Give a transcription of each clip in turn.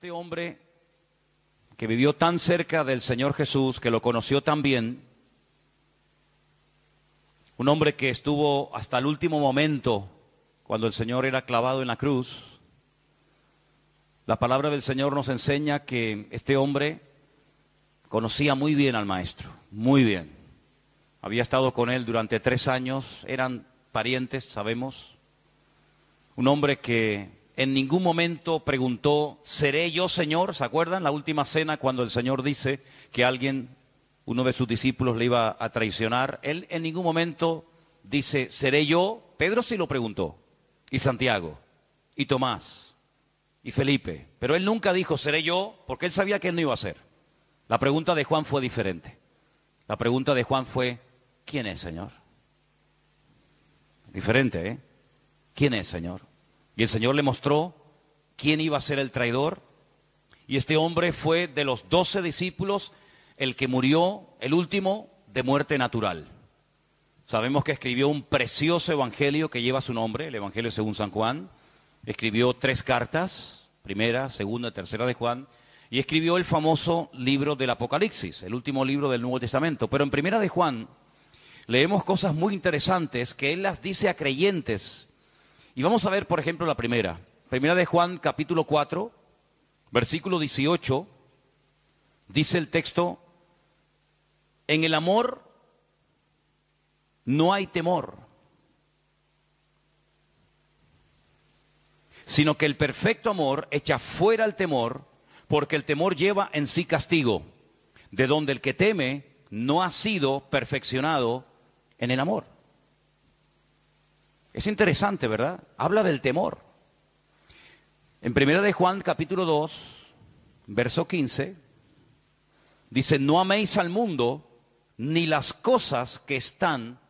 Este hombre que vivió tan cerca del Señor Jesús, que lo conoció tan bien, un hombre que estuvo hasta el último momento cuando el Señor era clavado en la cruz, la palabra del Señor nos enseña que este hombre conocía muy bien al Maestro, muy bien. Había estado con él durante 3 años, eran parientes, sabemos. Un hombre que en ningún momento preguntó, ¿seré yo Señor? ¿Se acuerdan? La última cena cuando el Señor dice que uno de sus discípulos le iba a traicionar. Él en ningún momento dice, ¿seré yo? Pedro sí lo preguntó, y Santiago, y Tomás, y Felipe. Pero él nunca dijo, ¿seré yo? Porque él sabía que él no iba a ser. La pregunta de Juan fue diferente. La pregunta de Juan fue, ¿quién es, Señor? Diferente, ¿eh? ¿Quién es, Señor? Y el Señor le mostró quién iba a ser el traidor. Y este hombre fue de los 12 discípulos el que murió, el último, de muerte natural. Sabemos que escribió un precioso evangelio que lleva su nombre, el Evangelio según San Juan. Escribió 3 cartas, primera, segunda, tercera de Juan. Y escribió el famoso libro del Apocalipsis, el último libro del Nuevo Testamento. Pero en primera de Juan leemos cosas muy interesantes que él las dice a creyentes. Y vamos a ver, por ejemplo, la primera. Primera de Juan, capítulo 4, versículo 18, dice el texto, en el amor no hay temor, sino que el perfecto amor echa fuera el temor, porque el temor lleva en sí castigo, de donde el que teme no ha sido perfeccionado en el amor. Es interesante, ¿verdad? Habla del temor. En primera de Juan, capítulo 2, verso 15, dice, no améis al mundo ni las cosas que están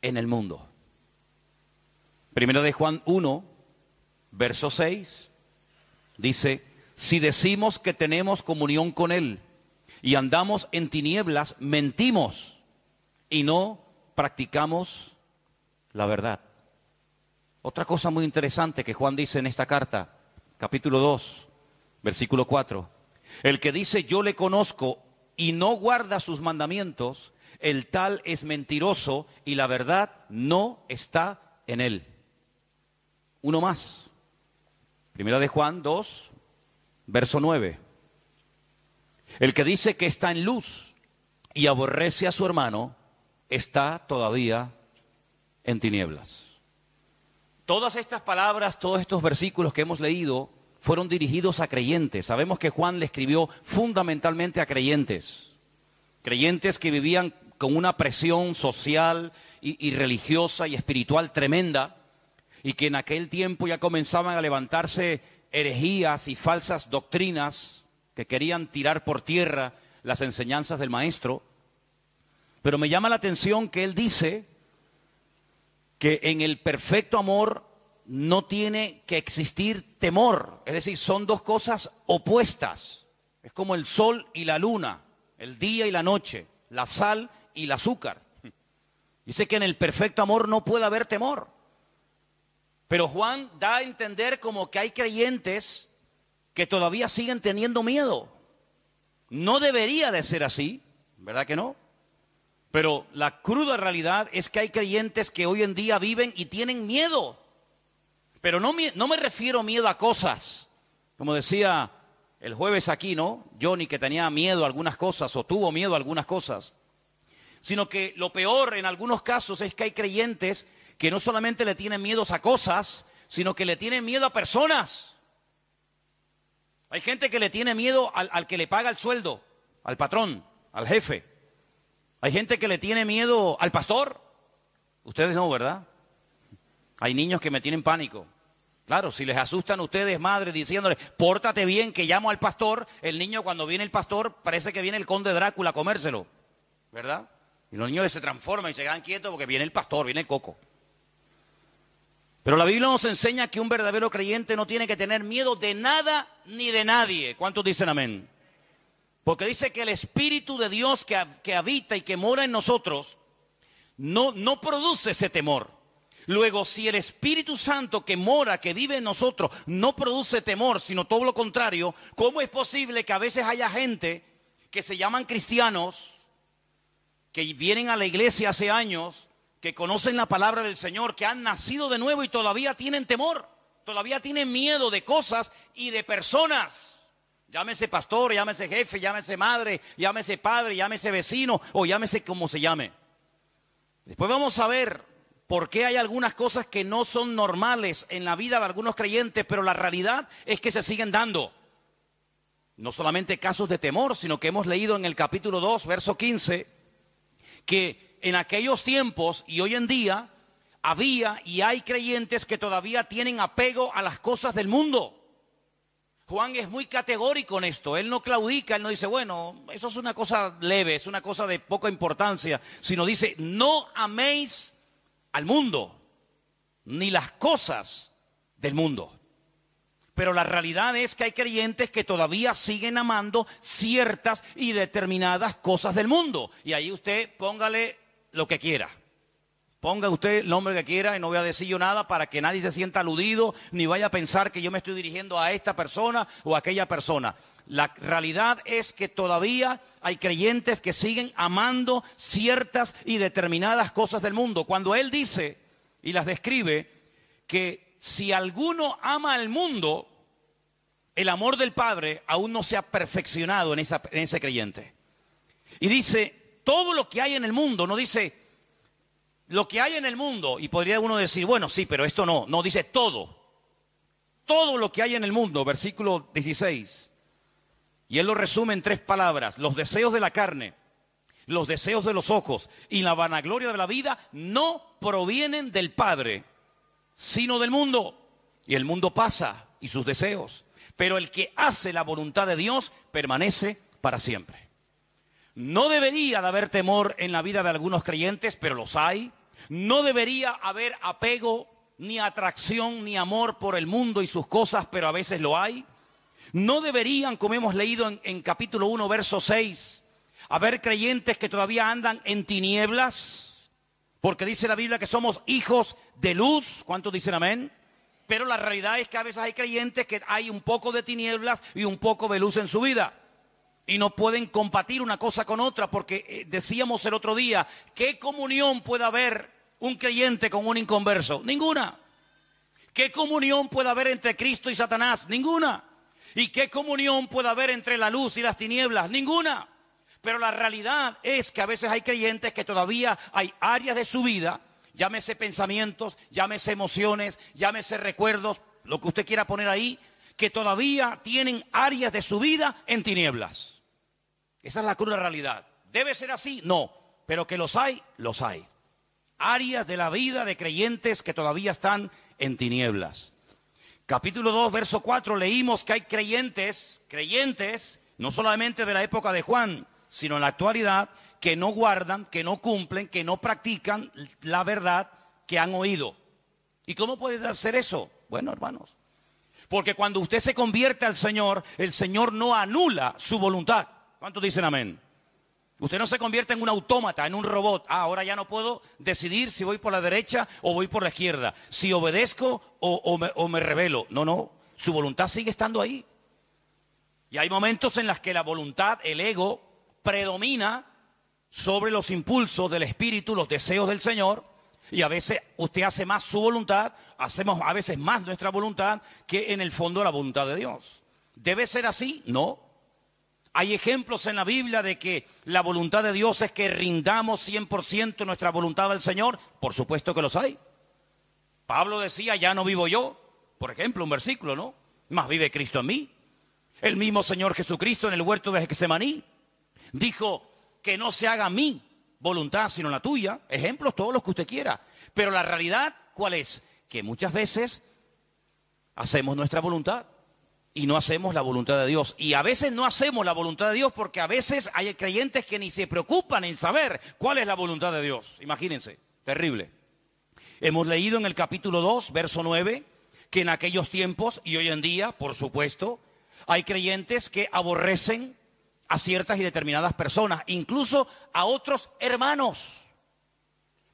en el mundo. Primera de Juan 1, verso 6, dice, si decimos que tenemos comunión con Él y andamos en tinieblas, mentimos y no practicamos la verdad. Otra cosa muy interesante que Juan dice en esta carta, capítulo 2, versículo 4. El que dice yo le conozco y no guarda sus mandamientos, el tal es mentiroso y la verdad no está en él. Uno más. Primera de Juan 2, verso 9. El que dice que está en luz y aborrece a su hermano, está todavía en tinieblas. Todas estas palabras, todos estos versículos que hemos leído fueron dirigidos a creyentes. Sabemos que Juan le escribió fundamentalmente a creyentes. Creyentes que vivían con una presión social y religiosa y espiritual tremenda y que en aquel tiempo ya comenzaban a levantarse herejías y falsas doctrinas que querían tirar por tierra las enseñanzas del Maestro. Pero me llama la atención que él dice que en el perfecto amor no tiene que existir temor. Es decir, son dos cosas opuestas. Es como el sol y la luna, el día y la noche, la sal y el azúcar. Dice que en el perfecto amor no puede haber temor. Pero Juan da a entender como que hay creyentes que todavía siguen teniendo miedo. No debería de ser así, ¿verdad que no? Pero la cruda realidad es que hay creyentes que hoy en día viven y tienen miedo. Pero no me refiero miedo a cosas. Como decía el jueves aquí, ¿no? Johnny, que tenía miedo a algunas cosas o tuvo miedo a algunas cosas. Sino que lo peor en algunos casos es que hay creyentes que no solamente le tienen miedos a cosas, sino que le tienen miedo a personas. Hay gente que le tiene miedo al que le paga el sueldo, al patrón, al jefe. Hay gente que le tiene miedo al pastor. Ustedes no, ¿verdad? Hay niños que me tienen pánico. Claro, si les asustan a ustedes, madres, diciéndoles, pórtate bien que llamo al pastor, el niño cuando viene el pastor parece que viene el conde Drácula a comérselo, ¿verdad? Y los niños se transforman y se quedan quietos porque viene el pastor, viene el coco. Pero la Biblia nos enseña que un verdadero creyente no tiene que tener miedo de nada ni de nadie. ¿Cuántos dicen amén? Porque dice que el Espíritu de Dios que habita y que mora en nosotros no produce ese temor, Luego, si el Espíritu Santo que mora, que vive en nosotros, no produce temor, sino todo lo contrario, ¿cómo es posible que a veces haya gente que se llaman cristianos, que vienen a la iglesia hace años, que conocen la palabra del Señor, que han nacido de nuevo y todavía tienen temor, todavía tienen miedo de cosas y de personas? Llámese pastor, llámese jefe, llámese madre, llámese padre, llámese vecino o llámese como se llame. Después vamos a ver por qué hay algunas cosas que no son normales en la vida de algunos creyentes, pero la realidad es que se siguen dando. No solamente casos de temor, sino que hemos leído en el capítulo 2, verso 15, que en aquellos tiempos y hoy en día había y hay creyentes que todavía tienen apego a las cosas del mundo. Juan es muy categórico en esto, él no claudica, él no dice, bueno, eso es una cosa leve, es una cosa de poca importancia, sino dice, no améis al mundo, ni las cosas del mundo. Pero la realidad es que hay creyentes que todavía siguen amando ciertas y determinadas cosas del mundo. Y ahí usted póngale lo que quiera. Ponga usted el nombre que quiera y no voy a decir yo nada para que nadie se sienta aludido ni vaya a pensar que yo me estoy dirigiendo a esta persona o a aquella persona. La realidad es que todavía hay creyentes que siguen amando ciertas y determinadas cosas del mundo. Cuando él dice y las describe que si alguno ama al mundo, el amor del Padre aún no se ha perfeccionado en ese creyente. Y dice, todo lo que hay en el mundo, no dice lo que hay en el mundo, y podría uno decir, bueno, sí, pero esto no. No, dice todo. Todo lo que hay en el mundo, versículo 16. Y él lo resume en 3 palabras. Los deseos de la carne, los deseos de los ojos y la vanagloria de la vida no provienen del Padre, sino del mundo. Y el mundo pasa y sus deseos. Pero el que hace la voluntad de Dios permanece para siempre. No debería de haber temor en la vida de algunos creyentes, pero los hay. No debería haber apego, ni atracción, ni amor por el mundo y sus cosas, pero a veces lo hay. No deberían, como hemos leído en capítulo 1, verso 6, haber creyentes que todavía andan en tinieblas, porque dice la Biblia que somos hijos de luz. ¿Cuántos dicen amén? Pero la realidad es que a veces hay creyentes que hay un poco de tinieblas y un poco de luz en su vida. Y no pueden compartir una cosa con otra, porque decíamos el otro día, ¿qué comunión puede haber un creyente con un inconverso? Ninguna. ¿Qué comunión puede haber entre Cristo y Satanás? Ninguna. ¿Y qué comunión puede haber entre la luz y las tinieblas? Ninguna. Pero la realidad es que a veces hay creyentes que todavía hay áreas de su vida, llámese pensamientos, llámese emociones, llámese recuerdos, lo que usted quiera poner ahí, que todavía tienen áreas de su vida en tinieblas. Esa es la cruda realidad. ¿Debe ser así? No. Pero que los hay, los hay. Áreas de la vida de creyentes que todavía están en tinieblas. Capítulo 2, verso 4, leímos que hay creyentes, no solamente de la época de Juan, sino en la actualidad, que no guardan, que no cumplen, que no practican la verdad que han oído. ¿Y cómo puede hacer eso? Bueno, hermanos, porque cuando usted se convierte al Señor, el Señor no anula su voluntad. ¿Cuántos dicen amén? Usted no se convierte en un autómata, en un robot. Ahora ya no puedo decidir si voy por la derecha o voy por la izquierda, si obedezco o me rebelo. No, su voluntad sigue estando ahí. Y hay momentos en los que la voluntad, el ego, predomina sobre los impulsos del Espíritu, los deseos del Señor. Y a veces usted hace más su voluntad, hacemos a veces más nuestra voluntad que en el fondo la voluntad de Dios. ¿Debe ser así? No. Hay ejemplos en la Biblia de que la voluntad de Dios es que rindamos 100% nuestra voluntad al Señor. Por supuesto que los hay. Pablo decía, ya no vivo yo. Por ejemplo, un versículo, ¿no? Mas vive Cristo en mí. El mismo Señor Jesucristo en el huerto de Getsemaní dijo que no se haga mi voluntad sino la tuya. Ejemplos todos los que usted quiera. Pero la realidad, ¿cuál es? Que muchas veces hacemos nuestra voluntad y no hacemos la voluntad de Dios. Y a veces no hacemos la voluntad de Dios porque a veces hay creyentes que ni se preocupan en saber cuál es la voluntad de Dios. Imagínense, terrible. Hemos leído en el capítulo 2, verso 9, que en aquellos tiempos y hoy en día, por supuesto, hay creyentes que aborrecen a ciertas y determinadas personas, incluso a otros hermanos.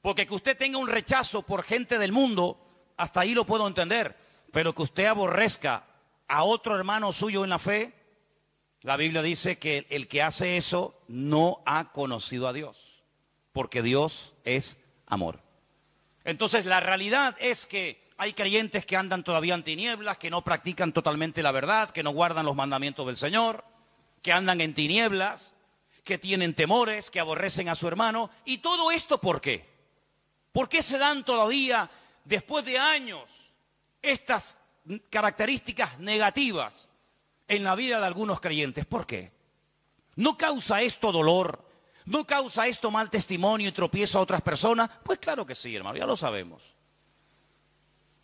Porque que usted tenga un rechazo por gente del mundo, hasta ahí lo puedo entender. Pero que usted aborrezca a otro hermano suyo en la fe, la Biblia dice que el que hace eso no ha conocido a Dios. Porque Dios es amor. Entonces la realidad es que hay creyentes que andan todavía en tinieblas, que no practican totalmente la verdad, que no guardan los mandamientos del Señor, que andan en tinieblas, que tienen temores, que aborrecen a su hermano. ¿Y todo esto por qué? ¿Por qué se dan todavía, después de años, estas características negativas en la vida de algunos creyentes? ¿Por qué? ¿No causa esto dolor? ¿No causa esto mal testimonio y tropiezo a otras personas? Pues claro que sí, hermano, ya lo sabemos.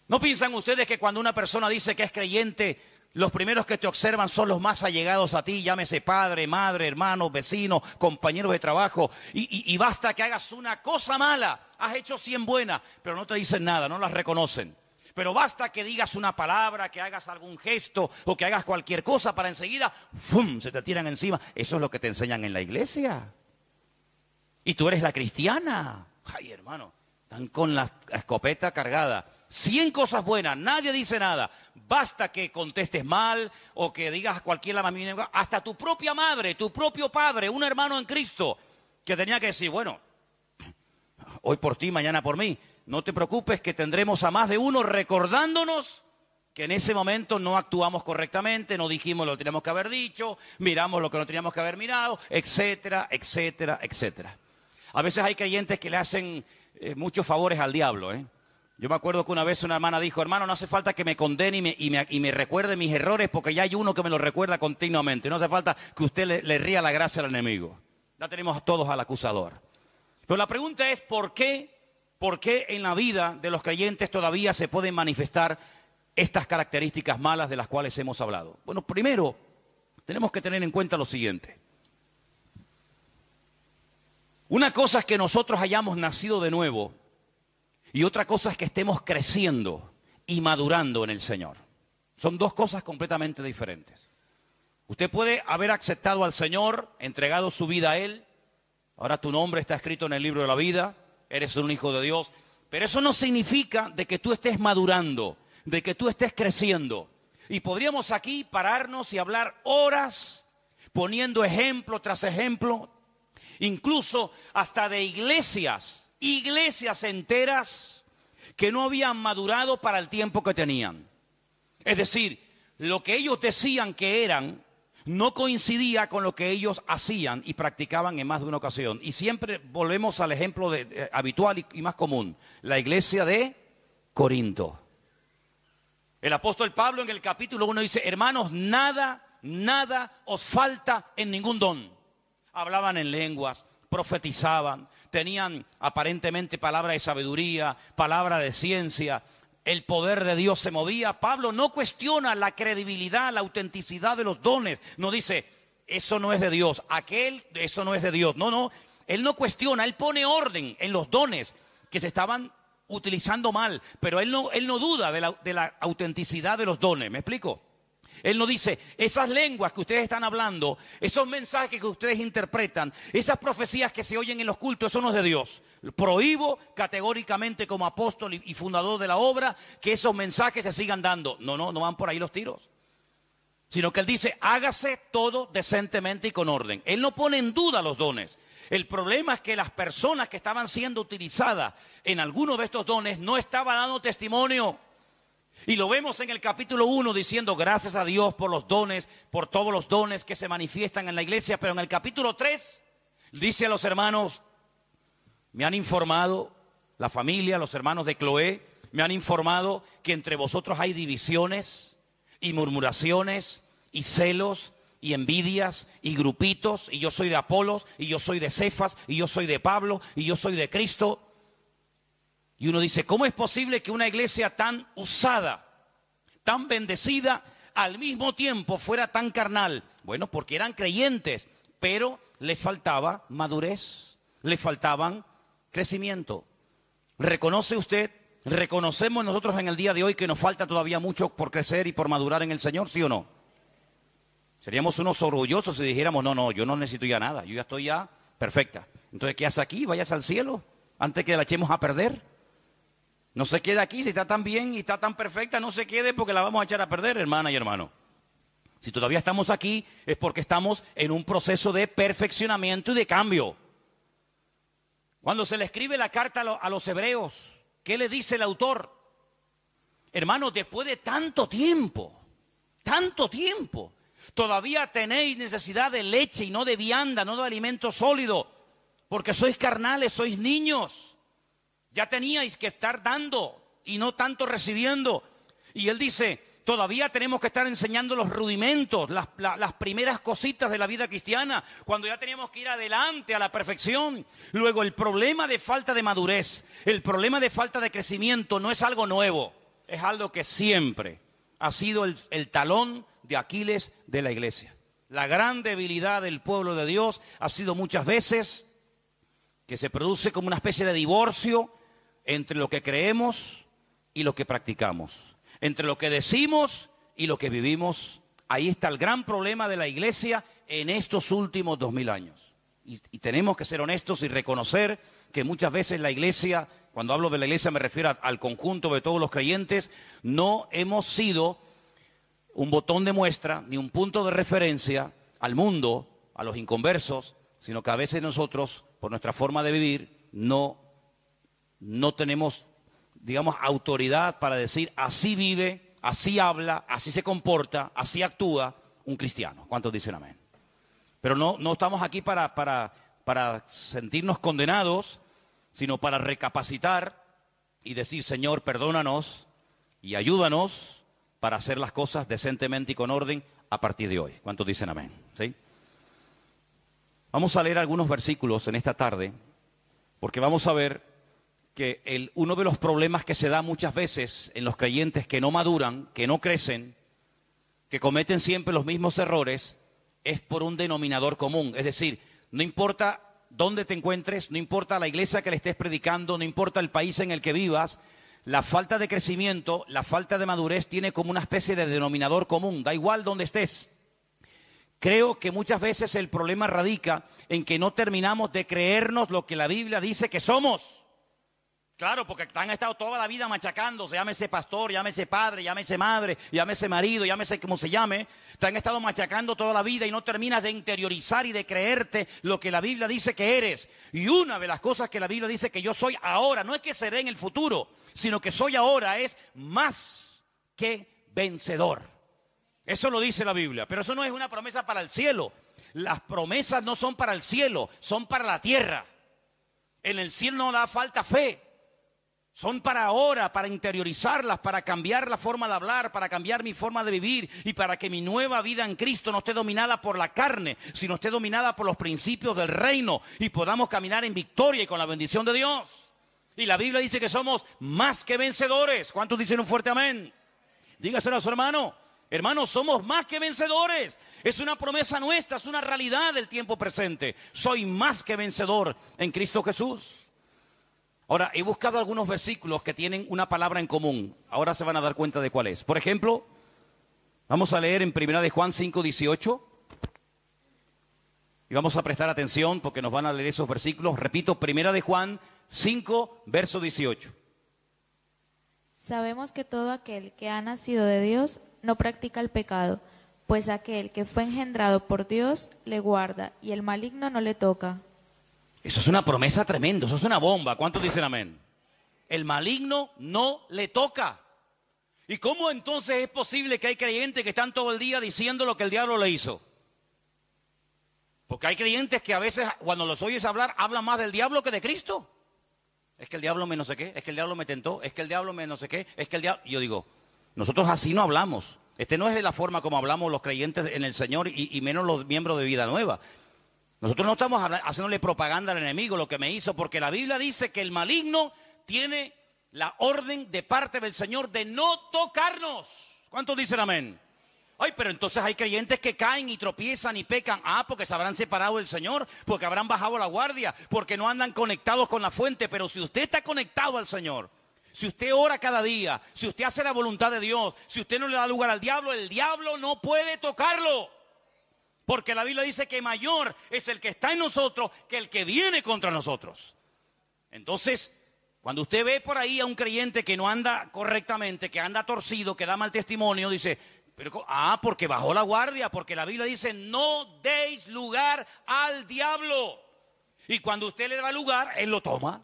¿No piensan ustedes que cuando una persona dice que es creyente, los primeros que te observan son los más allegados a ti, llámese padre, madre, hermanos, vecinos, compañeros de trabajo, y basta que hagas una cosa mala, has hecho 100 buenas, pero no te dicen nada, no las reconocen. Pero basta que digas una palabra, que hagas algún gesto o que hagas cualquier cosa para enseguida, ¡fum!, se te tiran encima. Eso es lo que te enseñan en la iglesia. Y tú eres la cristiana. Ay, hermano, están con la escopeta cargada. 100 cosas buenas, nadie dice nada. Basta que contestes mal o que digas cualquier lamento. Hasta tu propia madre, tu propio padre, un hermano en Cristo, que tenía que decir, bueno, hoy por ti, mañana por mí. No te preocupes que tendremos a más de uno recordándonos que en ese momento no actuamos correctamente, no dijimos lo que teníamos que haber dicho, miramos lo que no teníamos que haber mirado, etcétera, etcétera, etcétera. A veces hay creyentes que le hacen muchos favores al diablo, Yo me acuerdo que una vez una hermana dijo, hermano, no hace falta que me condene y me recuerde mis errores porque ya hay uno que me los recuerda continuamente. No hace falta que usted le ría la gracia al enemigo. Ya tenemos todos al acusador. Pero la pregunta es, ¿por qué en la vida de los creyentes todavía se pueden manifestar estas características malas de las cuales hemos hablado? Bueno, primero, tenemos que tener en cuenta lo siguiente. Una cosa es que nosotros hayamos nacido de nuevo y otra cosa es que estemos creciendo y madurando en el Señor. Son dos cosas completamente diferentes. Usted puede haber aceptado al Señor, entregado su vida a Él. Ahora tu nombre está escrito en el libro de la vida, eres un hijo de Dios. Pero eso no significa de que tú estés madurando, de que tú estés creciendo. Y podríamos aquí pararnos y hablar horas poniendo ejemplo tras ejemplo, incluso hasta de iglesias enteras que no habían madurado para el tiempo que tenían. Es decir, lo que ellos decían que eran no coincidía con lo que ellos hacían y practicaban en más de una ocasión. Y siempre volvemos al ejemplo habitual y más común, la iglesia de Corinto. El apóstol Pablo en el capítulo 1 dice, hermanos, nada os falta en ningún don. Hablaban en lenguas, profetizaban, tenían aparentemente palabra de sabiduría, palabra de ciencia. El poder de Dios se movía. Pablo no cuestiona la credibilidad, la autenticidad de los dones. No dice, eso no es de Dios, eso no es de Dios. No, él no cuestiona, él pone orden en los dones que se estaban utilizando mal. Pero él no duda de la autenticidad de los dones. ¿Me explico? Él no dice, esas lenguas que ustedes están hablando, esos mensajes que ustedes interpretan, esas profecías que se oyen en los cultos, eso no es de Dios. Prohíbo categóricamente como apóstol y fundador de la obra que esos mensajes se sigan dando. No van por ahí los tiros. Sino que él dice, hágase todo decentemente y con orden. Él no pone en duda los dones. El problema es que las personas que estaban siendo utilizadas en algunos de estos dones no estaban dando testimonio. Y lo vemos en el capítulo 1 diciendo gracias a Dios por los dones, por todos los dones que se manifiestan en la iglesia. Pero en el capítulo 3 dice a los hermanos, me han informado, la familia, los hermanos de Cloé, me han informado que entre vosotros hay divisiones y murmuraciones y celos y envidias y grupitos. Y yo soy de Apolos y yo soy de Cefas y yo soy de Pablo y yo soy de Cristo. Y uno dice, ¿cómo es posible que una iglesia tan usada, tan bendecida, al mismo tiempo fuera tan carnal? Bueno, porque eran creyentes, pero les faltaba madurez, les faltaban crecimiento. ¿Reconoce usted, reconocemos nosotros en el día de hoy que nos falta todavía mucho por crecer y por madurar en el Señor, sí o no? Seríamos unos orgullosos si dijéramos, no, yo no necesito ya nada, yo ya estoy perfecta. Entonces, ¿qué hace aquí? Vayas al cielo. antes que la echemos a perder. No se quede aquí, si está tan bien y está tan perfecta, no se quede porque la vamos a echar a perder, hermana y hermano. Si todavía estamos aquí es porque estamos en un proceso de perfeccionamiento y de cambio. Cuando se le escribe la carta a los hebreos, ¿qué le dice el autor? Hermanos, después de tanto tiempo, todavía tenéis necesidad de leche y no de vianda, no de alimento sólido, porque sois carnales, sois niños. Ya teníais que estar dando y no tanto recibiendo. Y él dice, todavía tenemos que estar enseñando los rudimentos, las primeras cositas de la vida cristiana, cuando ya teníamos que ir adelante a la perfección. Luego, el problema de falta de madurez, el problema de falta de crecimiento no es algo nuevo, es algo que siempre ha sido el talón de Aquiles de la iglesia. La gran debilidad del pueblo de Dios ha sido muchas veces que se produce como una especie de divorcio entre lo que creemos y lo que practicamos, entre lo que decimos y lo que vivimos. Ahí está el gran problema de la iglesia en estos últimos 2000 años. Y tenemos que ser honestos y reconocer que muchas veces la iglesia, cuando hablo de la iglesia me refiero al conjunto de todos los creyentes, no hemos sido un botón de muestra ni un punto de referencia al mundo, a los inconversos, sino que a veces nosotros, por nuestra forma de vivir, no tenemos, digamos, autoridad para decir así vive, así habla, así se comporta, así actúa un cristiano. ¿Cuántos dicen amén? Pero no estamos aquí para sentirnos condenados, sino para recapacitar y decir, Señor, perdónanos y ayúdanos para hacer las cosas decentemente y con orden a partir de hoy. ¿Cuántos dicen amén? ¿Sí? Vamos a leer algunos versículos en esta tarde, porque vamos a ver que uno de los problemas que se da muchas veces en los creyentes que no maduran, que no crecen, que cometen siempre los mismos errores, es por un denominador común. Es decir, no importa dónde te encuentres, no importa la iglesia que le estés predicando, no importa el país en el que vivas, la falta de crecimiento, la falta de madurez tiene como una especie de denominador común, da igual dónde estés. Creo que muchas veces el problema radica en que no terminamos de creernos lo que la Biblia dice que somos. Claro, porque han estado toda la vida machacándose, llámese pastor, llámese padre, llámese madre, llámese marido, llámese como se llame. Te han estado machacando toda la vida y no terminas de interiorizar y de creerte lo que la Biblia dice que eres. Y una de las cosas que la Biblia dice que yo soy ahora, no es que seré en el futuro, sino que soy ahora, es más que vencedor. Eso lo dice la Biblia, pero eso no es una promesa para el cielo. Las promesas no son para el cielo, son para la tierra. En el cielo no da falta fe. Son para ahora, para interiorizarlas, para cambiar la forma de hablar, para cambiar mi forma de vivir y para que mi nueva vida en Cristo no esté dominada por la carne, sino esté dominada por los principios del reino y podamos caminar en victoria y con la bendición de Dios. Y la Biblia dice que somos más que vencedores. ¿Cuántos dicen un fuerte amén? Dígaselo a su hermano. Hermanos, somos más que vencedores. Es una promesa nuestra, es una realidad del tiempo presente. Soy más que vencedor en Cristo Jesús. Ahora, he buscado algunos versículos que tienen una palabra en común. Ahora se van a dar cuenta de cuál es. Por ejemplo, vamos a leer en 1 de Juan 5:18. Y vamos a prestar atención porque nos van a leer esos versículos. Repito, 1 de Juan 5, verso 18. Sabemos que todo aquel que ha nacido de Dios no practica el pecado, pues aquel que fue engendrado por Dios le guarda y el maligno no le toca. Eso es una promesa tremenda, eso es una bomba. ¿Cuántos dicen amén? El maligno no le toca. ¿Y cómo entonces es posible que hay creyentes que están todo el día diciendo lo que el diablo le hizo? Porque hay creyentes que a veces cuando los oyes hablar, hablan más del diablo que de Cristo. Es que el diablo me no sé qué, es que el diablo me tentó, es que el diablo me no sé qué, es que el diablo... Yo digo, nosotros así no hablamos. No es de la forma como hablamos los creyentes en el Señor y menos los miembros de Vida Nueva. Nosotros no estamos haciéndole propaganda al enemigo, lo que me hizo, porque la Biblia dice que el maligno tiene la orden de parte del Señor de no tocarnos. ¿Cuántos dicen amén? Ay, pero entonces hay creyentes que caen y tropiezan y pecan. Ah, porque se habrán separado del Señor, porque habrán bajado la guardia, porque no andan conectados con la fuente. Pero si usted está conectado al Señor, si usted ora cada día, si usted hace la voluntad de Dios, si usted no le da lugar al diablo, el diablo no puede tocarlo. Porque la Biblia dice que mayor es el que está en nosotros que el que viene contra nosotros. Entonces, cuando usted ve por ahí a un creyente que no anda correctamente, que anda torcido, que da mal testimonio, dice, porque bajó la guardia, porque la Biblia dice, no deis lugar al diablo. Y cuando usted le da lugar, él lo toma.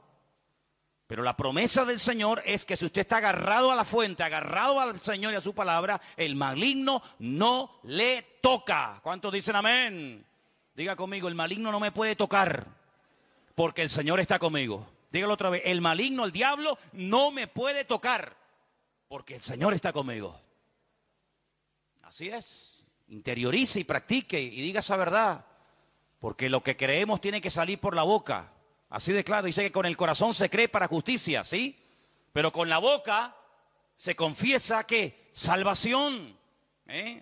Pero la promesa del Señor es que si usted está agarrado a la fuente, agarrado al Señor y a su palabra, el maligno no le toca. ¿Cuántos dicen amén? Diga conmigo, el maligno no me puede tocar, porque el Señor está conmigo. Dígalo otra vez, el maligno, el diablo, no me puede tocar, porque el Señor está conmigo. Así es, interiorice y practique y diga esa verdad, porque lo que creemos tiene que salir por la boca. Así de claro, dice que con el corazón se cree para justicia, ¿sí? Pero con la boca se confiesa que salvación.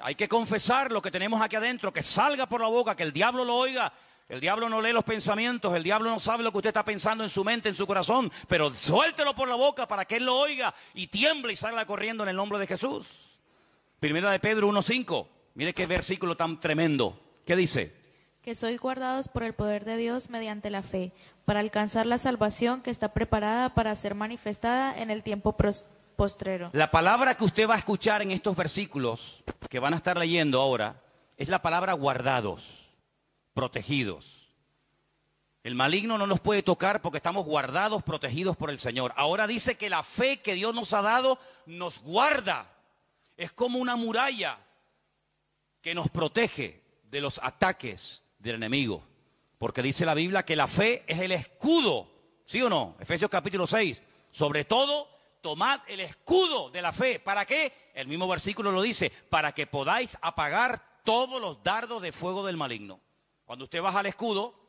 Hay que confesar lo que tenemos aquí adentro, que salga por la boca, que el diablo lo oiga. El diablo no lee los pensamientos, el diablo no sabe lo que usted está pensando en su mente, en su corazón, pero suéltelo por la boca para que él lo oiga y tiemble y salga corriendo en el nombre de Jesús. Primera de Pedro 1:5, mire qué versículo tan tremendo. ¿Qué dice? Que sois guardados por el poder de Dios mediante la fe, para alcanzar la salvación que está preparada para ser manifestada en el tiempo postrero. La palabra que usted va a escuchar en estos versículos que van a estar leyendo ahora es la palabra guardados. Protegidos. El maligno no nos puede tocar porque estamos guardados, protegidos por el Señor. Ahora dice que la fe que Dios nos ha dado nos guarda. Es como una muralla que nos protege de los ataques del enemigo. Porque dice la Biblia que la fe es el escudo. ¿Sí o no? Efesios capítulo 6. Sobre todo, tomad el escudo de la fe. ¿Para qué? El mismo versículo lo dice. Para que podáis apagar todos los dardos de fuego del maligno. Cuando usted baja el escudo,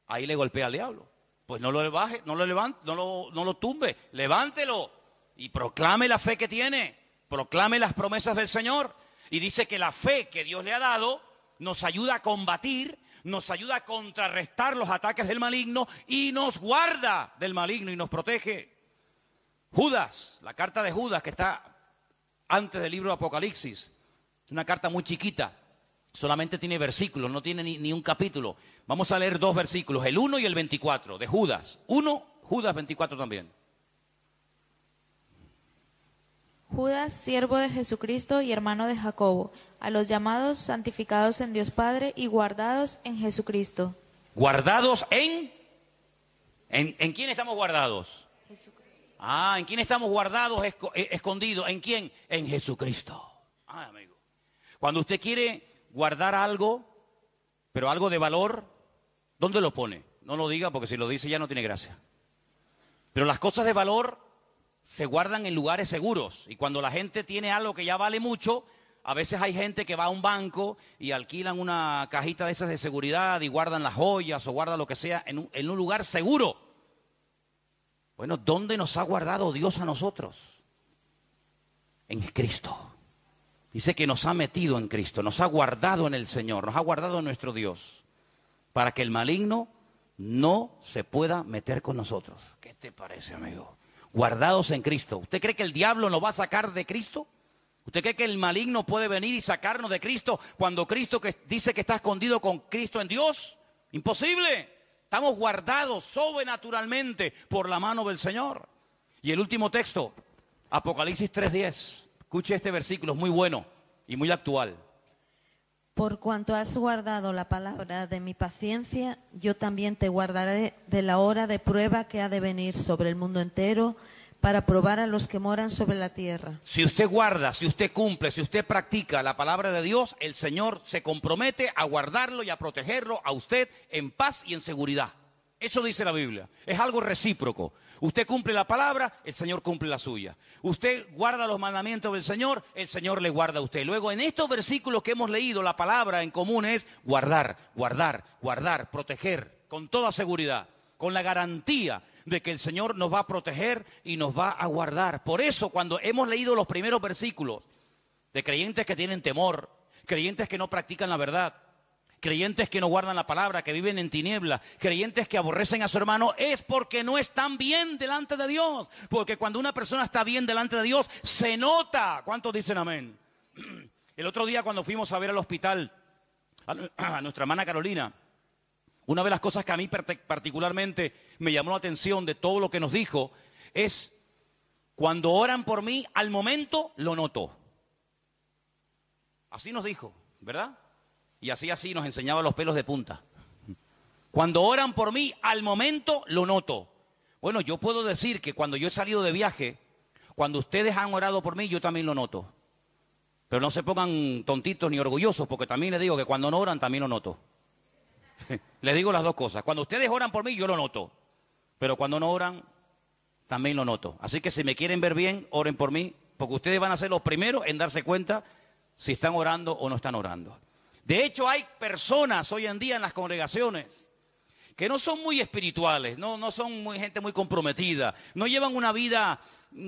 ahí le golpea al diablo. Pues no lo baje, no lo levante, no lo tumbe, levántelo y proclame la fe que tiene, proclame las promesas del Señor. Y dice que la fe que Dios le ha dado nos ayuda a combatir, nos ayuda a contrarrestar los ataques del maligno y nos guarda del maligno y nos protege. Judas, la carta de Judas que está antes del libro de Apocalipsis, una carta muy chiquita. Solamente tiene versículos, no tiene ni un capítulo. Vamos a leer dos versículos, el 1 y el 24 de Judas. 1, Judas 24 también. Judas, siervo de Jesucristo y hermano de Jacobo, a los llamados, santificados en Dios Padre y guardados en Jesucristo. ¿Guardados en quién estamos guardados? Jesucristo. ¿En quién estamos guardados, escondidos? ¿En quién? En Jesucristo. Amigo. Cuando usted quiere guardar algo, pero algo de valor, ¿dónde lo pone? No lo diga porque si lo dice ya no tiene gracia. Pero las cosas de valor se guardan en lugares seguros. Y cuando la gente tiene algo que ya vale mucho, a veces hay gente que va a un banco y alquilan una cajita de esas de seguridad y guardan las joyas o guardan lo que sea en un lugar seguro. Bueno, ¿dónde nos ha guardado Dios a nosotros? En Cristo. Dice que nos ha metido en Cristo, nos ha guardado en el Señor, nos ha guardado en nuestro Dios, para que el maligno no se pueda meter con nosotros. ¿Qué te parece, amigo? Guardados en Cristo. ¿Usted cree que el diablo nos va a sacar de Cristo? ¿Usted cree que el maligno puede venir y sacarnos de Cristo cuando Cristo dice que está escondido con Cristo en Dios? Imposible. Estamos guardados sobrenaturalmente por la mano del Señor. Y el último texto, Apocalipsis 3:10. Escuche este versículo, es muy bueno y muy actual. Por cuanto has guardado la palabra de mi paciencia, yo también te guardaré de la hora de prueba que ha de venir sobre el mundo entero para probar a los que moran sobre la tierra. Si usted guarda, si usted cumple, si usted practica la palabra de Dios, el Señor se compromete a guardarlo y a protegerlo a usted en paz y en seguridad. Eso dice la Biblia. Es algo recíproco. Usted cumple la palabra, el Señor cumple la suya. Usted guarda los mandamientos del Señor, el Señor le guarda a usted. Luego, en estos versículos que hemos leído, la palabra en común es guardar, guardar, guardar, proteger, con toda seguridad, con la garantía de que el Señor nos va a proteger y nos va a guardar. Por eso, cuando hemos leído los primeros versículos de creyentes que tienen temor, creyentes que no practican la verdad, creyentes que no guardan la palabra, que viven en tiniebla, creyentes que aborrecen a su hermano, es porque no están bien delante de Dios. Porque cuando una persona está bien delante de Dios, se nota. ¿Cuántos dicen amén? El otro día cuando fuimos a ver al hospital a nuestra hermana Carolina, Una de las cosas que a mí particularmente me llamó la atención de todo lo que nos dijo es, cuando oran por mí, al momento lo noto. Así nos dijo, ¿verdad? Y así nos enseñaba los pelos de punta. Cuando oran por mí, al momento lo noto. Bueno, yo puedo decir que cuando yo he salido de viaje, cuando ustedes han orado por mí, yo también lo noto. Pero no se pongan tontitos ni orgullosos, porque también les digo que cuando no oran, también lo noto. Les digo las dos cosas. Cuando ustedes oran por mí, yo lo noto. Pero cuando no oran, también lo noto. Así que si me quieren ver bien, oren por mí, porque ustedes van a ser los primeros en darse cuenta si están orando o no están orando. De hecho, hay personas hoy en día en las congregaciones que no son muy espirituales, no son gente muy comprometida, no llevan una vida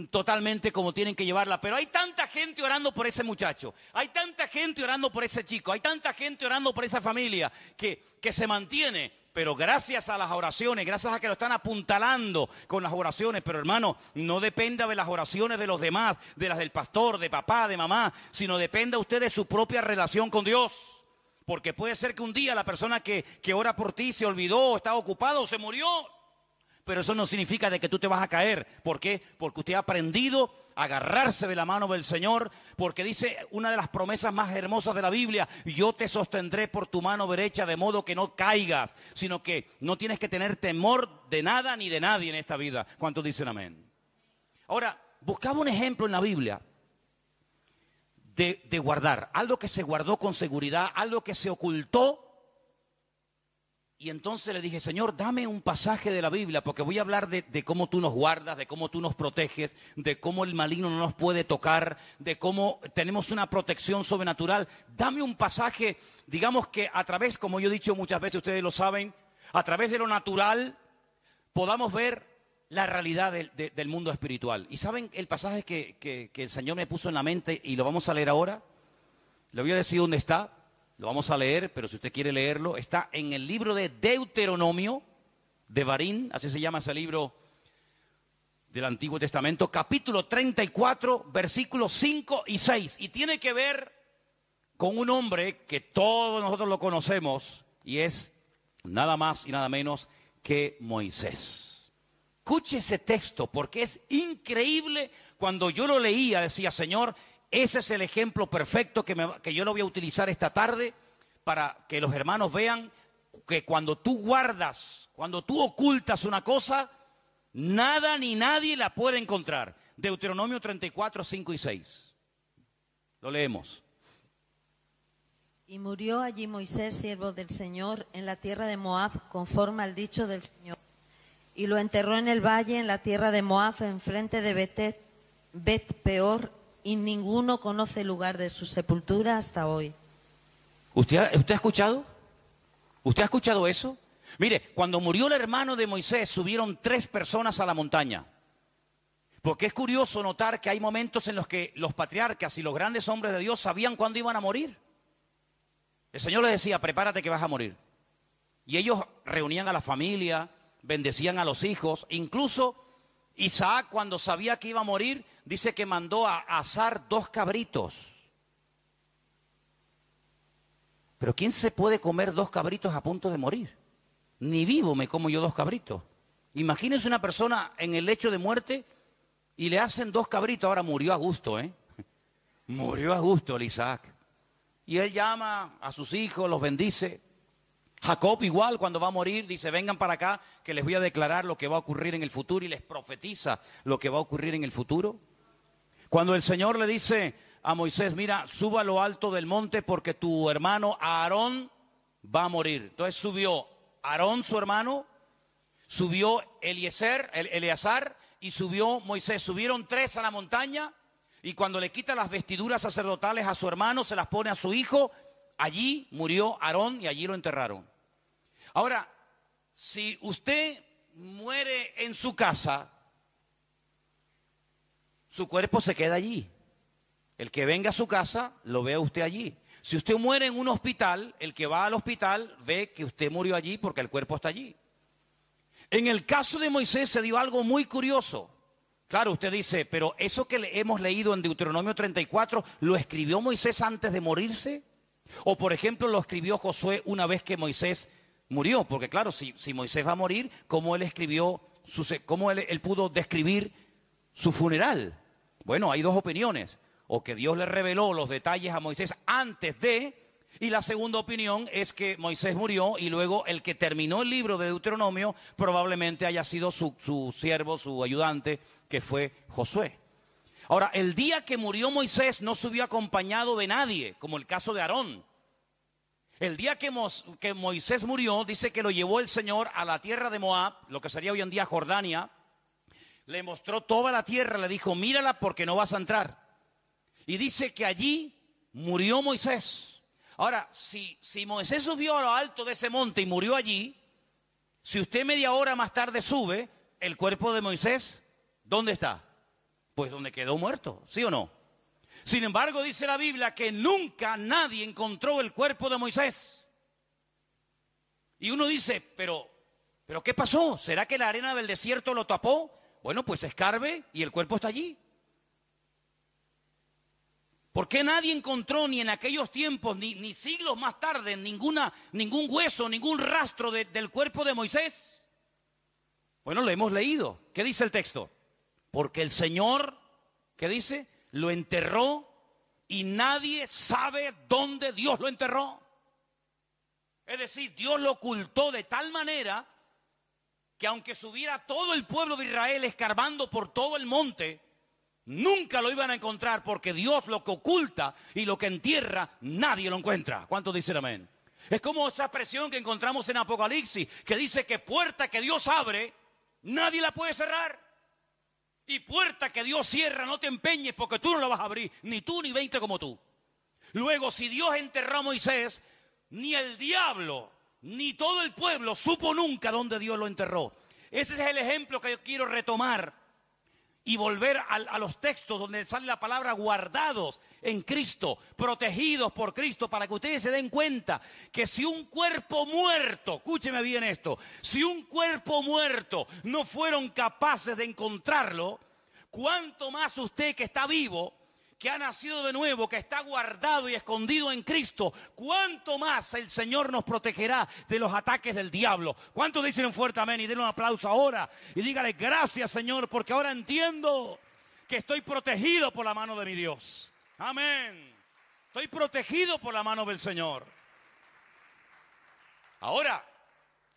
totalmente como tienen que llevarla, pero hay tanta gente orando por ese muchacho, hay tanta gente orando por ese chico, hay tanta gente orando por esa familia que se mantiene, pero gracias a las oraciones, gracias a que lo están apuntalando con las oraciones, pero hermano, no dependa de las oraciones de los demás, de las del pastor, de papá, de mamá, sino dependa usted de su propia relación con Dios. Porque puede ser que un día la persona que ora por ti se olvidó, estaba ocupado o se murió. Pero eso no significa de que tú te vas a caer. ¿Por qué? Porque usted ha aprendido a agarrarse de la mano del Señor. Porque dice una de las promesas más hermosas de la Biblia: yo te sostendré por tu mano derecha de modo que no caigas. Sino que no tienes que tener temor de nada ni de nadie en esta vida. ¿Cuántos dicen amén? Ahora, buscaba un ejemplo en la Biblia de guardar, algo que se guardó con seguridad, algo que se ocultó. Y entonces le dije, Señor, dame un pasaje de la Biblia, porque voy a hablar de cómo tú nos guardas, de cómo tú nos proteges, de cómo el maligno no nos puede tocar, de cómo tenemos una protección sobrenatural. Dame un pasaje, digamos que a través, como yo he dicho muchas veces, ustedes lo saben, a través de lo natural podamos ver la realidad del mundo espiritual. ¿Y saben el pasaje que el Señor me puso en la mente y lo vamos a leer ahora? Le voy a decir dónde está, lo vamos a leer, pero si usted quiere leerlo, está en el libro de Deuteronomio, de Barín, así se llama ese libro del Antiguo Testamento, capítulo 34, versículos 5 y 6. Y tiene que ver con un hombre que todos nosotros lo conocemos, y es nada más y nada menos que Moisés. Escuche ese texto, porque es increíble. Cuando yo lo leía, decía, Señor, ese es el ejemplo perfecto que yo lo voy a utilizar esta tarde para que los hermanos vean que cuando tú guardas, cuando tú ocultas una cosa, nada ni nadie la puede encontrar. Deuteronomio 34, 5 y 6. Lo leemos. Y murió allí Moisés, siervo del Señor, en la tierra de Moab, conforme al dicho del Señor. Y lo enterró en el valle, en la tierra de Moab, enfrente de Bet-peor, y ninguno conoce el lugar de su sepultura hasta hoy. ¿Usted ha escuchado? ¿Usted ha escuchado eso? Mire, cuando murió el hermano de Moisés, subieron 3 personas a la montaña. Porque es curioso notar que hay momentos en los que los patriarcas y los grandes hombres de Dios sabían cuándo iban a morir. El Señor les decía, prepárate que vas a morir. Y ellos reunían a la familia, bendecían a los hijos. Incluso Isaac, cuando sabía que iba a morir, dice que mandó a asar 2 cabritos. Pero ¿quién se puede comer 2 cabritos a punto de morir? Ni vivo me como yo 2 cabritos. Imagínense una persona en el lecho de muerte y le hacen 2 cabritos. Ahora murió a gusto, Murió a gusto el Isaac. Y él llama a sus hijos, los bendice. Jacob igual, cuando va a morir, dice, vengan para acá, que les voy a declarar lo que va a ocurrir en el futuro, y les profetiza lo que va a ocurrir en el futuro. Cuando el Señor le dice a Moisés, mira, suba a lo alto del monte porque tu hermano Aarón va a morir. Entonces subió Aarón, su hermano, subió Eleazar y subió Moisés. Subieron 3 a la montaña, y cuando le quita las vestiduras sacerdotales a su hermano, se las pone a su hijo. Allí murió Aarón y allí lo enterraron. Ahora, si usted muere en su casa, su cuerpo se queda allí. El que venga a su casa, lo ve a usted allí. Si usted muere en un hospital, el que va al hospital ve que usted murió allí porque el cuerpo está allí. En el caso de Moisés se dio algo muy curioso. Claro, usted dice, pero eso que hemos leído en Deuteronomio 34, ¿lo escribió Moisés antes de morirse? O, por ejemplo, lo escribió Josué una vez que Moisés murió, porque claro, si Moisés va a morir, ¿cómo él escribió, cómo él pudo describir su funeral? Bueno, hay dos opiniones, o que Dios le reveló los detalles a Moisés antes de, y la segunda opinión es que Moisés murió y luego el que terminó el libro de Deuteronomio probablemente haya sido su siervo, su ayudante, que fue Josué. Ahora, el día que murió Moisés no subió acompañado de nadie, como el caso de Aarón. El día que Moisés murió, dice que lo llevó el Señor a la tierra de Moab, lo que sería hoy en día Jordania. Le mostró toda la tierra, le dijo, mírala porque no vas a entrar. Y dice que allí murió Moisés. Ahora, si Moisés subió a lo alto de ese monte y murió allí, si usted media hora más tarde sube, el cuerpo de Moisés, ¿dónde está? Pues donde quedó muerto, ¿sí o no? Sin embargo, dice la Biblia que nunca nadie encontró el cuerpo de Moisés. Y uno dice, pero ¿qué pasó? ¿Será que la arena del desierto lo tapó? Bueno, pues escarbe y el cuerpo está allí. ¿Por qué nadie encontró ni en aquellos tiempos, ni siglos más tarde, ningún hueso, ningún rastro del cuerpo de Moisés? Bueno, lo hemos leído. ¿Qué dice el texto? Porque el Señor, ¿qué dice? Lo enterró y nadie sabe dónde Dios lo enterró. Es decir, Dios lo ocultó de tal manera que aunque subiera todo el pueblo de Israel escarbando por todo el monte, nunca lo iban a encontrar, porque Dios lo que oculta y lo que entierra, nadie lo encuentra. ¿Cuántos dicen amén? Es como esa expresión que encontramos en Apocalipsis, que dice que puerta que Dios abre, nadie la puede cerrar. Y puerta que Dios cierra, no te empeñes porque tú no la vas a abrir, ni tú ni 20 como tú. Luego, si Dios enterró a Moisés, ni el diablo, ni todo el pueblo supo nunca dónde Dios lo enterró. Ese es el ejemplo que yo quiero retomar y volver a los textos donde sale la palabra guardados en Cristo, protegidos por Cristo, para que ustedes se den cuenta que si un cuerpo muerto, escúcheme bien esto, si un cuerpo muerto no fueron capaces de encontrarlo, cuánto más usted que está vivo, que ha nacido de nuevo, que está guardado y escondido en Cristo, cuánto más el Señor nos protegerá de los ataques del diablo. ¿Cuántos dicen un fuerte amén? Y denle un aplauso ahora y dígale gracias, Señor, porque ahora entiendo que estoy protegido por la mano de mi Dios. Amén. Estoy protegido por la mano del Señor. Ahora,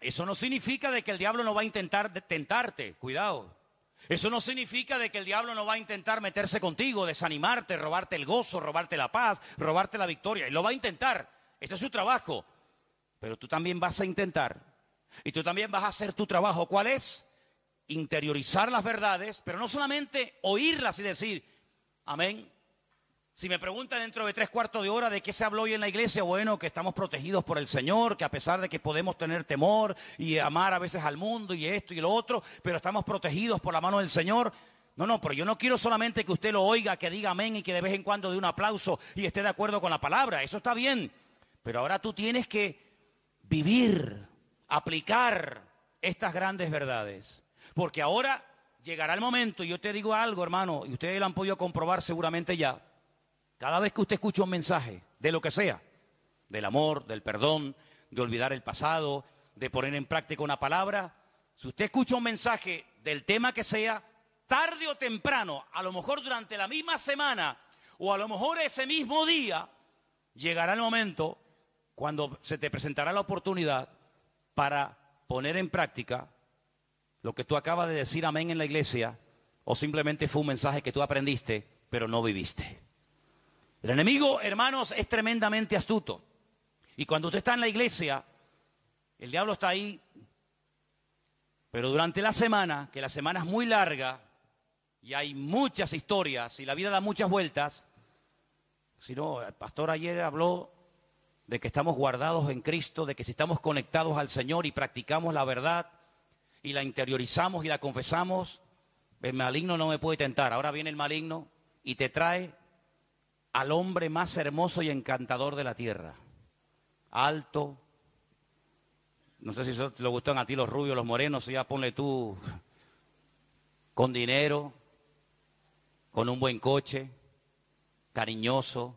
eso no significa de que el diablo no va a intentar tentarte. Cuidado. Eso no significa de que el diablo no va a intentar meterse contigo, desanimarte, robarte el gozo, robarte la paz, robarte la victoria. Y lo va a intentar. Este es su trabajo. Pero tú también vas a intentar. Y tú también vas a hacer tu trabajo. ¿Cuál es? Interiorizar las verdades, pero no solamente oírlas y decir, amén. Si me preguntan dentro de 3/4 de hora de qué se habló hoy en la iglesia, bueno, que estamos protegidos por el Señor, que a pesar de que podemos tener temor y amar a veces al mundo y esto y lo otro, pero estamos protegidos por la mano del Señor. No, pero yo no quiero solamente que usted lo oiga, que diga amén y que de vez en cuando dé un aplauso y esté de acuerdo con la palabra. Eso está bien, pero ahora tú tienes que vivir, aplicar estas grandes verdades. Porque ahora llegará el momento, y yo te digo algo, hermano, y ustedes lo han podido comprobar seguramente ya. Cada vez que usted escucha un mensaje, de lo que sea, del amor, del perdón, de olvidar el pasado, de poner en práctica una palabra, si usted escucha un mensaje del tema que sea, tarde o temprano, a lo mejor durante la misma semana, o a lo mejor ese mismo día, llegará el momento cuando se te presentará la oportunidad para poner en práctica lo que tú acabas de decir amén en la iglesia, o simplemente fue un mensaje que tú aprendiste, pero no viviste. El enemigo, hermanos, es tremendamente astuto. Y cuando usted está en la iglesia, el diablo está ahí. Pero durante la semana, que la semana es muy larga, y hay muchas historias, y la vida da muchas vueltas. Si no, el pastor ayer habló de que estamos guardados en Cristo, de que si estamos conectados al Señor y practicamos la verdad, y la interiorizamos y la confesamos, el maligno no me puede tentar. Ahora viene el maligno y te trae al hombre más hermoso y encantador de la tierra. Alto. No sé si eso te lo gustan a ti los rubios, los morenos, ya ponle tú. Con dinero, con un buen coche, cariñoso,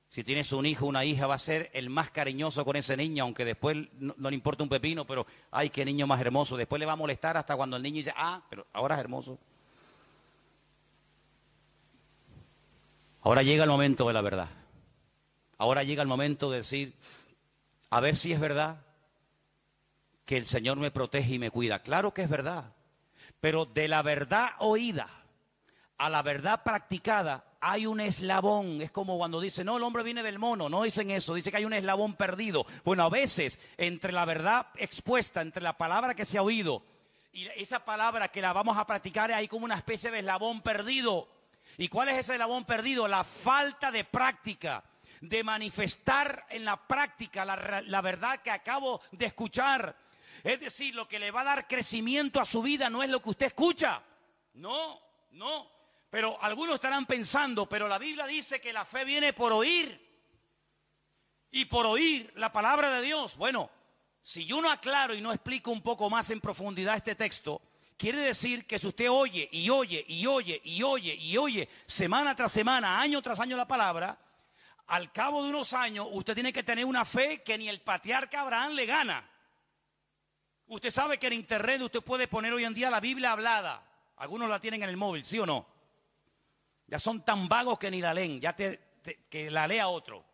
Si tienes un hijo o una hija, va a ser el más cariñoso con ese niño, aunque después no le importa un pepino, pero ¡ay, qué niño más hermoso! Después le va a molestar hasta cuando el niño dice, pero ahora es hermoso. Ahora llega el momento de la verdad. Ahora llega el momento de decir, a ver si es verdad que el Señor me protege y me cuida. Claro que es verdad, pero de la verdad oída a la verdad practicada hay un eslabón. Es como cuando dicen, no, el hombre viene del mono. No dicen eso, dice que hay un eslabón perdido. Bueno, a veces entre la verdad expuesta, entre la palabra que se ha oído y esa palabra que la vamos a practicar, hay como una especie de eslabón perdido. ¿Y cuál es ese eslabón perdido? La falta de práctica, de manifestar en la práctica la verdad que acabo de escuchar. Es decir, lo que le va a dar crecimiento a su vida no es lo que usted escucha. No. Pero algunos estarán pensando, pero la Biblia dice que la fe viene por oír. Y por oír la palabra de Dios. Bueno, si yo no aclaro y no explico un poco más en profundidad este texto, quiere decir que si usted oye y oye y oye y oye y oye semana tras semana, año tras año la palabra, al cabo de unos años usted tiene que tener una fe que ni el patriarca Abraham le gana. Usted sabe que en internet usted puede poner hoy en día la Biblia hablada. Algunos la tienen en el móvil, ¿sí o no? Ya son tan vagos que ni la leen, que la lea otro.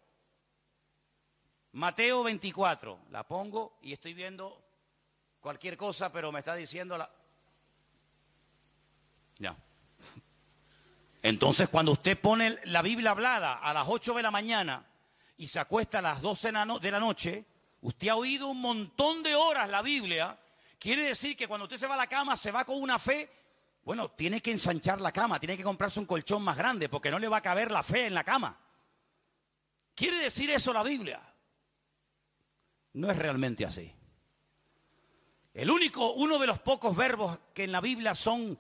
Mateo 24, la pongo y estoy viendo cualquier cosa, pero me está diciendo la... Ya. Entonces, cuando usted pone la Biblia hablada a las 8 de la mañana y se acuesta a las 12 de la noche, usted ha oído un montón de horas la Biblia. Quiere decir que cuando usted se va a la cama, se va con una fe. Bueno, tiene que ensanchar la cama, tiene que comprarse un colchón más grande, porque no le va a caber la fe en la cama. ¿Quiere decir eso la Biblia? No es realmente así. Uno de los pocos verbos que en la Biblia son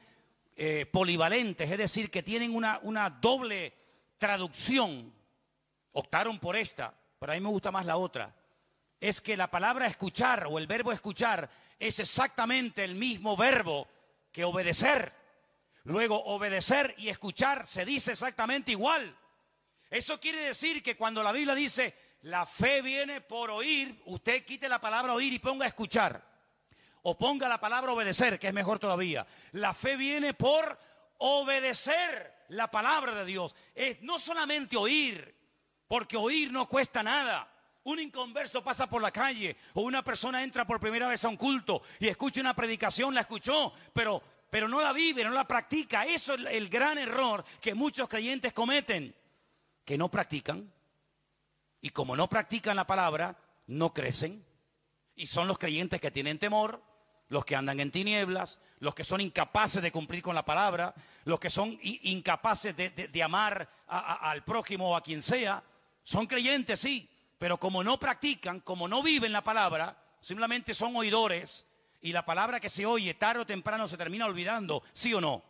polivalentes, es decir, que tienen una doble traducción, optaron por esta, pero a mí me gusta más la otra, es que la palabra escuchar o el verbo escuchar es exactamente el mismo verbo que obedecer. Luego, obedecer y escuchar se dice exactamente igual. Eso quiere decir que cuando la Biblia dice la fe viene por oír, usted quite la palabra oír y ponga escuchar. O ponga la palabra obedecer, que es mejor todavía. La fe viene por obedecer la palabra de Dios. Es no solamente oír, porque oír no cuesta nada. Un inconverso pasa por la calle o una persona entra por primera vez a un culto y escucha una predicación, la escuchó, pero no la vive, no la practica. Eso es el gran error que muchos creyentes cometen, que no practican. Y como no practican la palabra, no crecen. Y son los creyentes que tienen temor, los que andan en tinieblas, los que son incapaces de cumplir con la palabra, los que son incapaces de amar al prójimo o a quien sea. Son creyentes, sí, pero como no practican, como no viven la palabra, simplemente son oidores, y la palabra que se oye tarde o temprano se termina olvidando, ¿sí o no?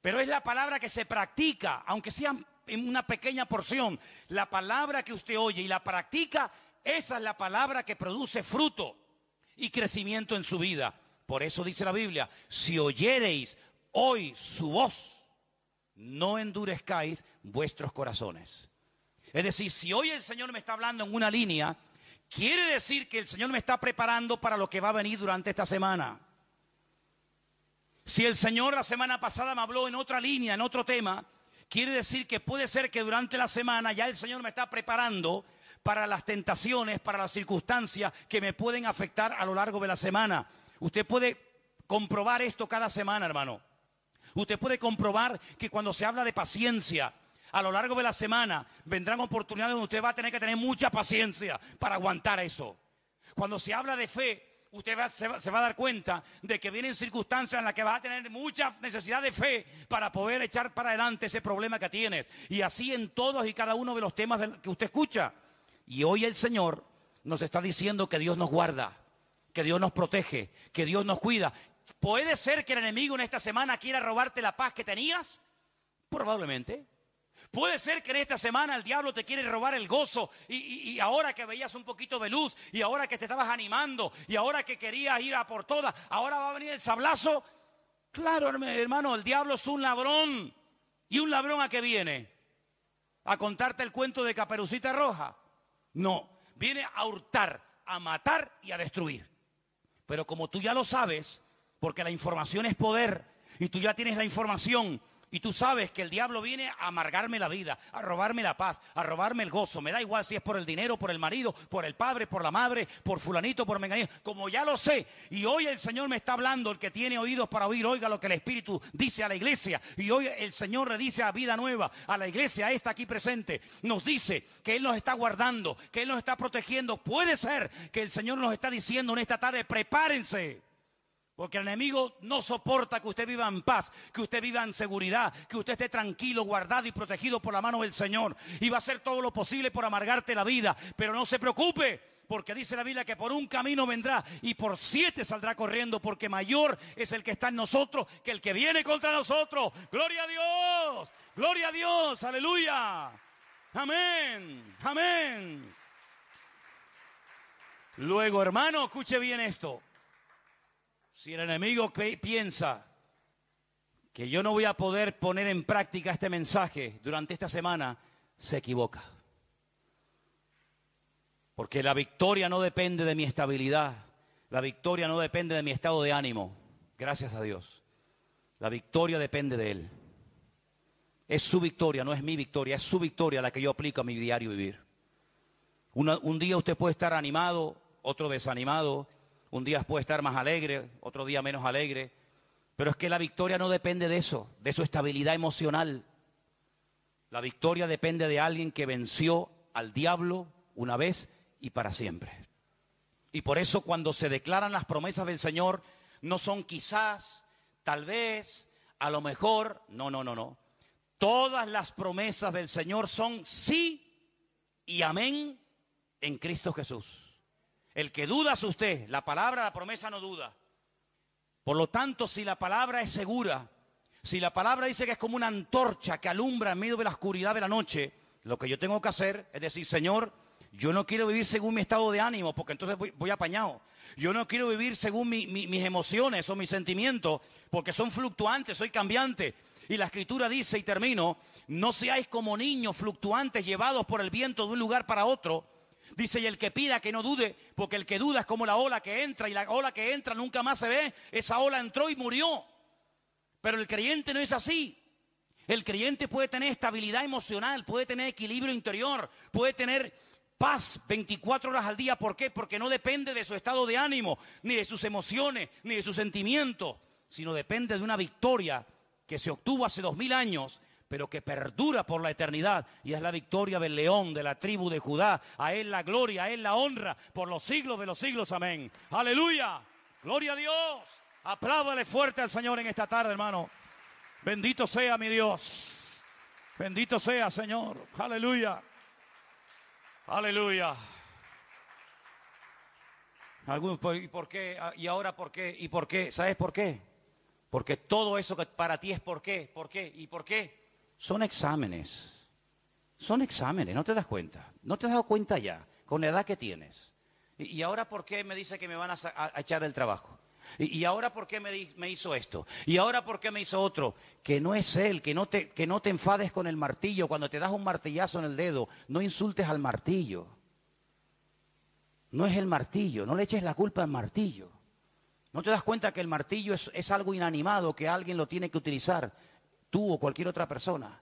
Pero es la palabra que se practica, aunque sea en una pequeña porción. La palabra que usted oye y la practica, esa es la palabra que produce fruto y crecimiento en su vida. Por eso dice la Biblia, si oyereis hoy su voz, no endurezcáis vuestros corazones. Es decir, si hoy el Señor me está hablando en una línea, quiere decir que el Señor me está preparando para lo que va a venir durante esta semana. Si el Señor la semana pasada me habló en otra línea, en otro tema, quiere decir que puede ser que durante la semana ya el Señor me está preparando para las tentaciones, para las circunstancias que me pueden afectar a lo largo de la semana. Usted puede comprobar esto cada semana, hermano. Usted puede comprobar que cuando se habla de paciencia, a lo largo de la semana vendrán oportunidades donde usted va a tener que tener mucha paciencia para aguantar eso. Cuando se habla de fe, usted se va a dar cuenta de que vienen circunstancias en las que va a tener mucha necesidad de fe para poder echar para adelante ese problema que tienes. Y así en todos y cada uno de los temas que usted escucha. Y hoy el Señor nos está diciendo que Dios nos guarda, que Dios nos protege, que Dios nos cuida. ¿Puede ser que el enemigo en esta semana quiera robarte la paz que tenías? Probablemente. Puede ser que en esta semana el diablo te quiere robar el gozo y ahora que veías un poquito de luz y ahora que te estabas animando y ahora que querías ir a por todas, ahora va a venir el sablazo. Claro, hermano, el diablo es un ladrón. ¿Y un ladrón a qué viene? a contarte el cuento de Caperucita Roja. No, viene a hurtar, a matar y a destruir. Pero como tú ya lo sabes, porque la información es poder, y tú ya tienes la información, y tú sabes que el diablo viene a amargarme la vida, a robarme la paz, a robarme el gozo. Me da igual si es por el dinero, por el marido, por el padre, por la madre, por fulanito, por menganito. Como ya lo sé, y hoy el Señor me está hablando, el que tiene oídos para oír, oiga lo que el Espíritu dice a la iglesia. Y hoy el Señor le dice a Vida Nueva, a la iglesia, a esta aquí presente, nos dice que Él nos está guardando, que Él nos está protegiendo. Puede ser que el Señor nos está diciendo en esta tarde, prepárense. Porque el enemigo no soporta que usted viva en paz, que usted viva en seguridad, que usted esté tranquilo, guardado y protegido por la mano del Señor. Y va a hacer todo lo posible por amargarte la vida. Pero no se preocupe, porque dice la Biblia que por un camino vendrá y por 7 saldrá corriendo, porque mayor es el que está en nosotros que el que viene contra nosotros. ¡Gloria a Dios! ¡Gloria a Dios! ¡Aleluya! ¡Amén! ¡Amén! Luego, hermano, escuche bien esto. Si el enemigo piensa que yo no voy a poder poner en práctica este mensaje durante esta semana, se equivoca. Porque la victoria no depende de mi estabilidad, la victoria no depende de mi estado de ánimo, gracias a Dios. La victoria depende de Él. Es su victoria, no es mi victoria, es su victoria la que yo aplico a mi diario vivir. Un día usted puede estar animado, otro desanimado. Un día puede estar más alegre, otro día menos alegre. Pero es que la victoria no depende de eso, de su estabilidad emocional. La victoria depende de alguien que venció al diablo una vez y para siempre. Y por eso cuando se declaran las promesas del Señor, no son quizás, tal vez, a lo mejor. No. Todas las promesas del Señor son sí y amén en Cristo Jesús. El que duda es usted, la palabra, la promesa no duda. Por lo tanto, si la palabra es segura, si la palabra dice que es como una antorcha que alumbra en medio de la oscuridad de la noche, lo que yo tengo que hacer es decir, Señor, yo no quiero vivir según mi estado de ánimo, porque entonces voy apañado. Yo no quiero vivir según mis emociones o mis sentimientos, porque son fluctuantes, soy cambiante. Y la Escritura dice, y termino, no seáis como niños fluctuantes llevados por el viento de un lugar para otro. Dice, y el que pida que no dude, porque el que duda es como la ola que entra, y la ola que entra nunca más se ve. Esa ola entró y murió. Pero el creyente no es así. El creyente puede tener estabilidad emocional, puede tener equilibrio interior, puede tener paz 24 horas al día. ¿Por qué? Porque no depende de su estado de ánimo, ni de sus emociones, ni de sus sentimientos, sino depende de una victoria que se obtuvo hace 2000 años, pero que perdura por la eternidad, y es la victoria del león de la tribu de Judá. A Él la gloria, a Él la honra, por los siglos de los siglos, amén. ¡Aleluya! ¡Gloria a Dios! Apláudale fuerte al Señor en esta tarde, hermano. Bendito sea mi Dios. Bendito sea, Señor. ¡Aleluya! ¡Aleluya! Algunos, ¿y por qué? ¿Y ahora por qué? ¿Y por qué? ¿Sabes por qué? Porque todo eso que para ti es por qué, por qué y por qué. Son exámenes, ¿no te das cuenta? ¿No te has dado cuenta ya, con la edad que tienes? ¿Y ahora por qué me dice que me van a echar del trabajo? ¿Y ahora por qué me hizo esto? ¿Y ahora por qué me hizo otro? Que no es Él, que no te enfades con el martillo. Cuando te das un martillazo en el dedo, no insultes al martillo. No es el martillo, no le eches la culpa al martillo. ¿No te das cuenta que el martillo es algo inanimado, que alguien lo tiene que utilizar? Tú o cualquier otra persona.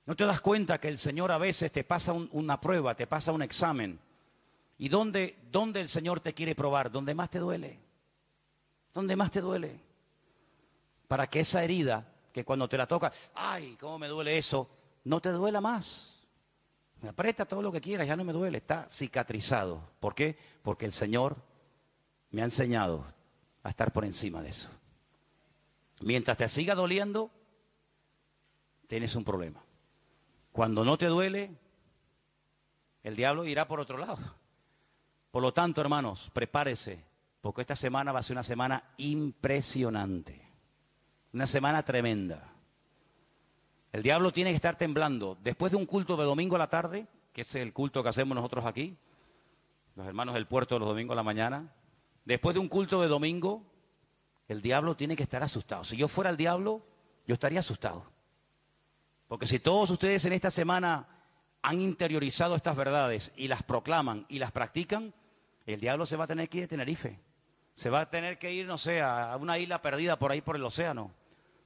¿No te das cuenta que el Señor a veces te pasa una prueba, te pasa un examen? ¿Y dónde el Señor te quiere probar? ¿Dónde más te duele? ¿Dónde más te duele? Para que esa herida, que cuando te la toca, ¡ay, cómo me duele eso!, no te duela más. Me aprieta todo lo que quieras, ya no me duele, está cicatrizado. ¿Por qué? Porque el Señor me ha enseñado a estar por encima de eso. Mientras te siga doliendo, tienes un problema. Cuando no te duele, el diablo irá por otro lado. Por lo tanto, hermanos, prepárese, porque esta semana va a ser una semana impresionante, una semana tremenda. El diablo tiene que estar temblando. Después de un culto de domingo a la tarde, que es el culto que hacemos nosotros aquí, los hermanos del puerto los domingos a la mañana, después de un culto de domingo, el diablo tiene que estar asustado. Si yo fuera el diablo, yo estaría asustado. Porque si todos ustedes en esta semana han interiorizado estas verdades y las proclaman y las practican, el diablo se va a tener que ir de Tenerife. Se va a tener que ir, no sé, a una isla perdida por ahí por el océano.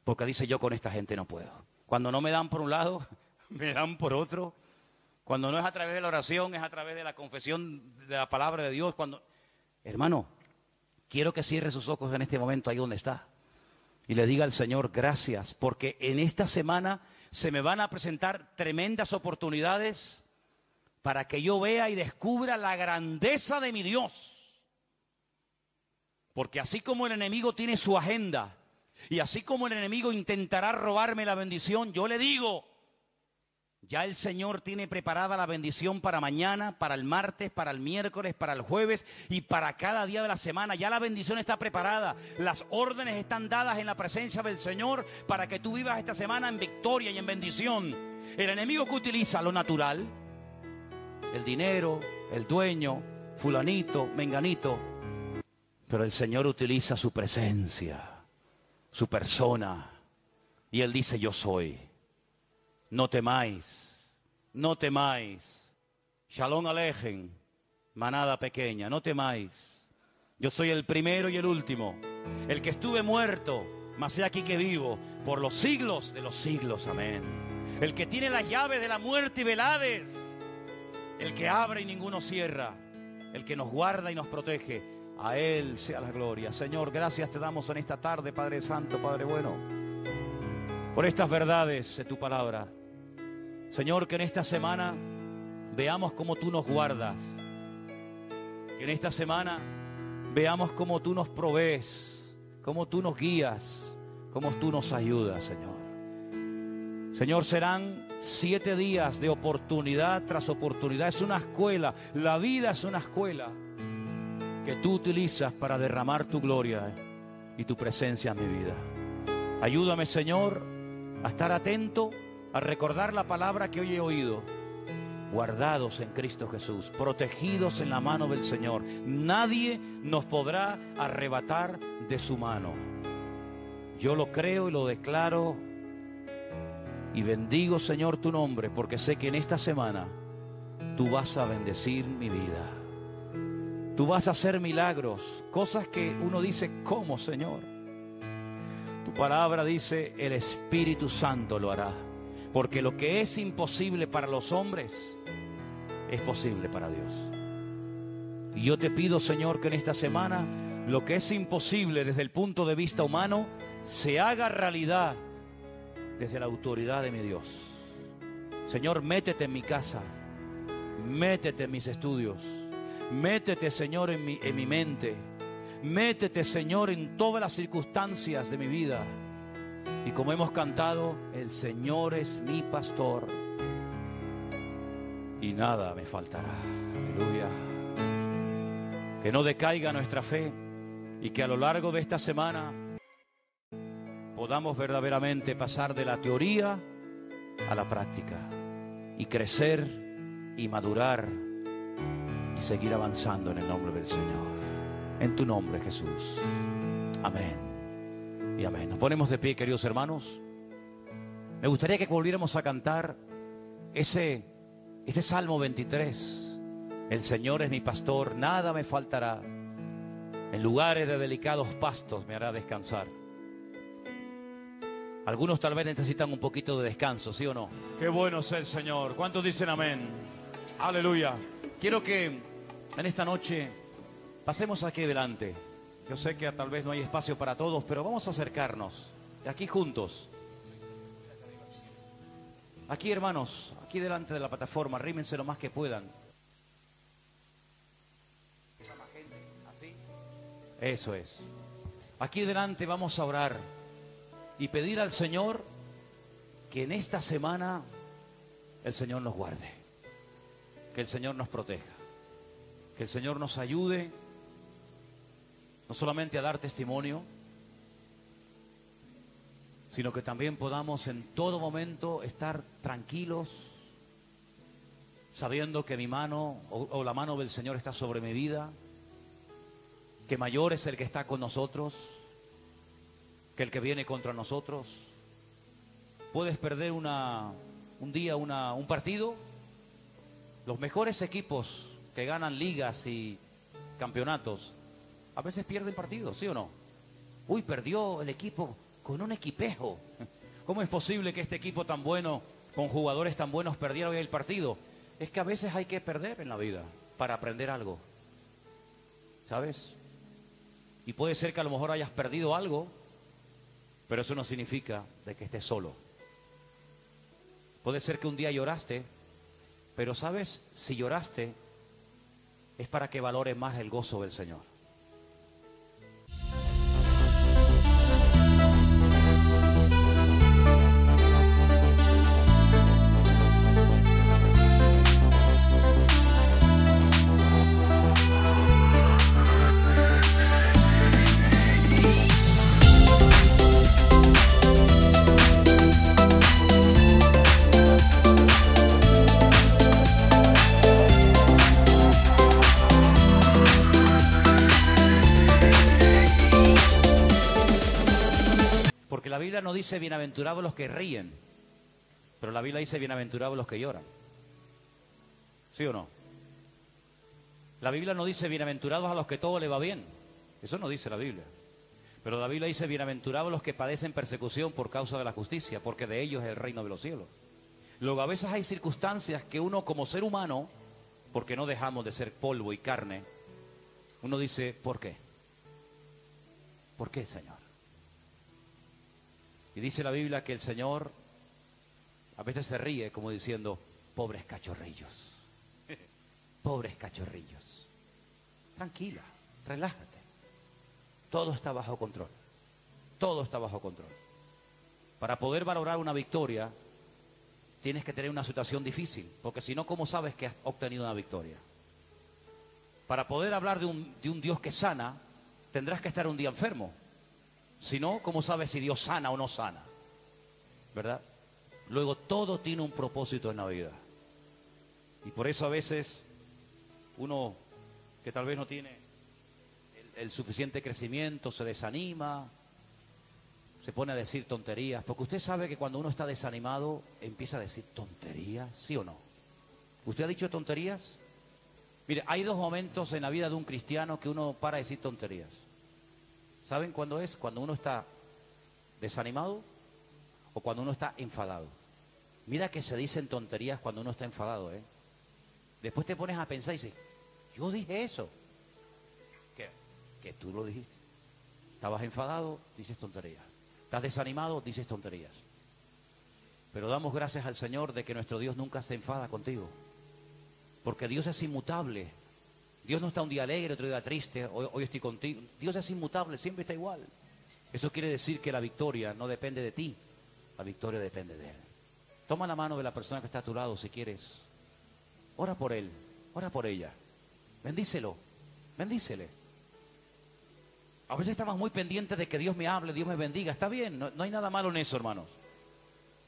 Porque dice, yo con esta gente no puedo. Cuando no me dan por un lado, me dan por otro. Cuando no es a través de la oración, es a través de la confesión de la palabra de Dios. Hermano, quiero que cierre sus ojos en este momento ahí donde está. Y le diga al Señor, gracias, porque en esta semana se me van a presentar tremendas oportunidades para que yo vea y descubra la grandeza de mi Dios. Porque así como el enemigo tiene su agenda, y así como el enemigo intentará robarme la bendición, yo le digo, ya el Señor tiene preparada la bendición para mañana, para el martes, para el miércoles, para el jueves y para cada día de la semana. Ya la bendición está preparada. Las órdenes están dadas en la presencia del Señor para que tú vivas esta semana en victoria y en bendición. El enemigo que utiliza lo natural, el dinero, el dueño, fulanito, menganito, pero el Señor utiliza su presencia, su persona, y Él dice, yo soy. No temáis, no temáis. Shalom Alejem, manada pequeña, no temáis. Yo soy el primero y el último, el que estuve muerto, mas he aquí que vivo, por los siglos de los siglos, amén. El que tiene las llaves de la muerte y del Hades, el que abre y ninguno cierra, el que nos guarda y nos protege, a Él sea la gloria. Señor, gracias te damos en esta tarde, Padre Santo, Padre bueno, por estas verdades de tu palabra. Señor, que en esta semana veamos cómo tú nos guardas. Que en esta semana veamos cómo tú nos provees, cómo tú nos guías, cómo tú nos ayudas, Señor. Señor, serán 7 días de oportunidad tras oportunidad. Es una escuela, la vida es una escuela que tú utilizas para derramar tu gloria y tu presencia en mi vida. Ayúdame, Señor, a estar atento, a recordar la palabra que hoy he oído. Guardados en Cristo Jesús, protegidos en la mano del Señor. Nadie nos podrá arrebatar de su mano. Yo lo creo y lo declaro y bendigo, Señor, tu nombre, porque sé que en esta semana tú vas a bendecir mi vida. Tú vas a hacer milagros, cosas que uno dice, ¿cómo, Señor? Tu palabra dice, el Espíritu Santo lo hará. Porque lo que es imposible para los hombres es posible para Dios. Y yo te pido, Señor, que en esta semana lo que es imposible desde el punto de vista humano se haga realidad desde la autoridad de mi Dios. Señor, métete en mi casa, métete en mis estudios, métete, Señor, en mi mente, métete, Señor, en todas las circunstancias de mi vida. Y como hemos cantado, el Señor es mi pastor y nada me faltará. Aleluya. Que no decaiga nuestra fe y que a lo largo de esta semana podamos verdaderamente pasar de la teoría a la práctica y crecer y madurar y seguir avanzando en el nombre del Señor. En tu nombre, Jesús. Amén. Y amén. Nos ponemos de pie, queridos hermanos. Me gustaría que volviéramos a cantar ese Salmo 23. El Señor es mi pastor, nada me faltará. En lugares de delicados pastos me hará descansar. Algunos tal vez necesitan un poquito de descanso, ¿sí o no? Qué bueno es el Señor. ¿Cuántos dicen amén? Aleluya. Quiero que en esta noche pasemos aquí delante. Yo sé que tal vez no hay espacio para todos, pero vamos a acercarnos. Aquí juntos. Aquí, hermanos, aquí delante de la plataforma, arrímense lo más que puedan. ¿Así? Eso es. Aquí delante vamos a orar y pedir al Señor que en esta semana el Señor nos guarde, que el Señor nos proteja, que el Señor nos ayude no solamente a dar testimonio, sino que también podamos en todo momento estar tranquilos, sabiendo que mi mano o la mano del Señor está sobre mi vida, que mayor es el que está con nosotros que el que viene contra nosotros. puedes perder un día un partido. Los mejores equipos que ganan ligas y campeonatos a veces pierden partidos, ¿sí o no? Uy, perdió el equipo con un equipejo. ¿Cómo es posible que este equipo tan bueno, con jugadores tan buenos, perdiera hoy el partido? Es que a veces hay que perder en la vida para aprender algo, ¿sabes? Y puede ser que a lo mejor hayas perdido algo, pero eso no significa de que estés solo. Puede ser que un día lloraste, pero ¿sabes? Si lloraste, es para que valores más el gozo del Señor. Porque la Biblia no dice bienaventurados los que ríen, pero la Biblia dice bienaventurados los que lloran. ¿Sí o no? La Biblia no dice bienaventurados a los que todo le va bien. Eso no dice la Biblia. Pero la Biblia dice bienaventurados los que padecen persecución por causa de la justicia, porque de ellos es el reino de los cielos. Luego a veces hay circunstancias que uno como ser humano, porque no dejamos de ser polvo y carne, uno dice, ¿por qué? ¿Por qué, Señor? Y dice la Biblia que el Señor a veces se ríe como diciendo, pobres cachorrillos, pobres cachorrillos. Tranquila, relájate. Todo está bajo control. Todo está bajo control. Para poder valorar una victoria, tienes que tener una situación difícil, porque si no, ¿cómo sabes que has obtenido una victoria? Para poder hablar de un Dios que sana, tendrás que estar un día enfermo. Si no, ¿cómo sabes si Dios sana o no sana? ¿Verdad? Luego, todo tiene un propósito en la vida. Y por eso a veces uno que tal vez no tiene el suficiente crecimiento se desanima, se pone a decir tonterías. Porque usted sabe que cuando uno está desanimado empieza a decir tonterías, ¿sí o no? ¿Usted ha dicho tonterías? Mire, hay dos momentos en la vida de un cristiano que uno para de decir tonterías. ¿Saben cuándo es? Cuando uno está desanimado o cuando uno está enfadado. Mira que se dicen tonterías cuando uno está enfadado, ¿eh? Después te pones a pensar y dices, yo dije eso. Que tú lo dijiste. Estabas enfadado, dices tonterías. Estás desanimado, dices tonterías. Pero damos gracias al Señor de que nuestro Dios nunca se enfada contigo. Porque Dios es inmutable. Dios no está un día alegre, otro día triste, hoy estoy contigo. Dios es inmutable, siempre está igual. Eso quiere decir que la victoria no depende de ti, la victoria depende de Él. Toma la mano de la persona que está a tu lado si quieres. Ora por él, ora por ella. Bendícelo, bendícele. A veces estamos muy pendientes de que Dios me hable, Dios me bendiga. Está bien, no hay nada malo en eso, hermanos.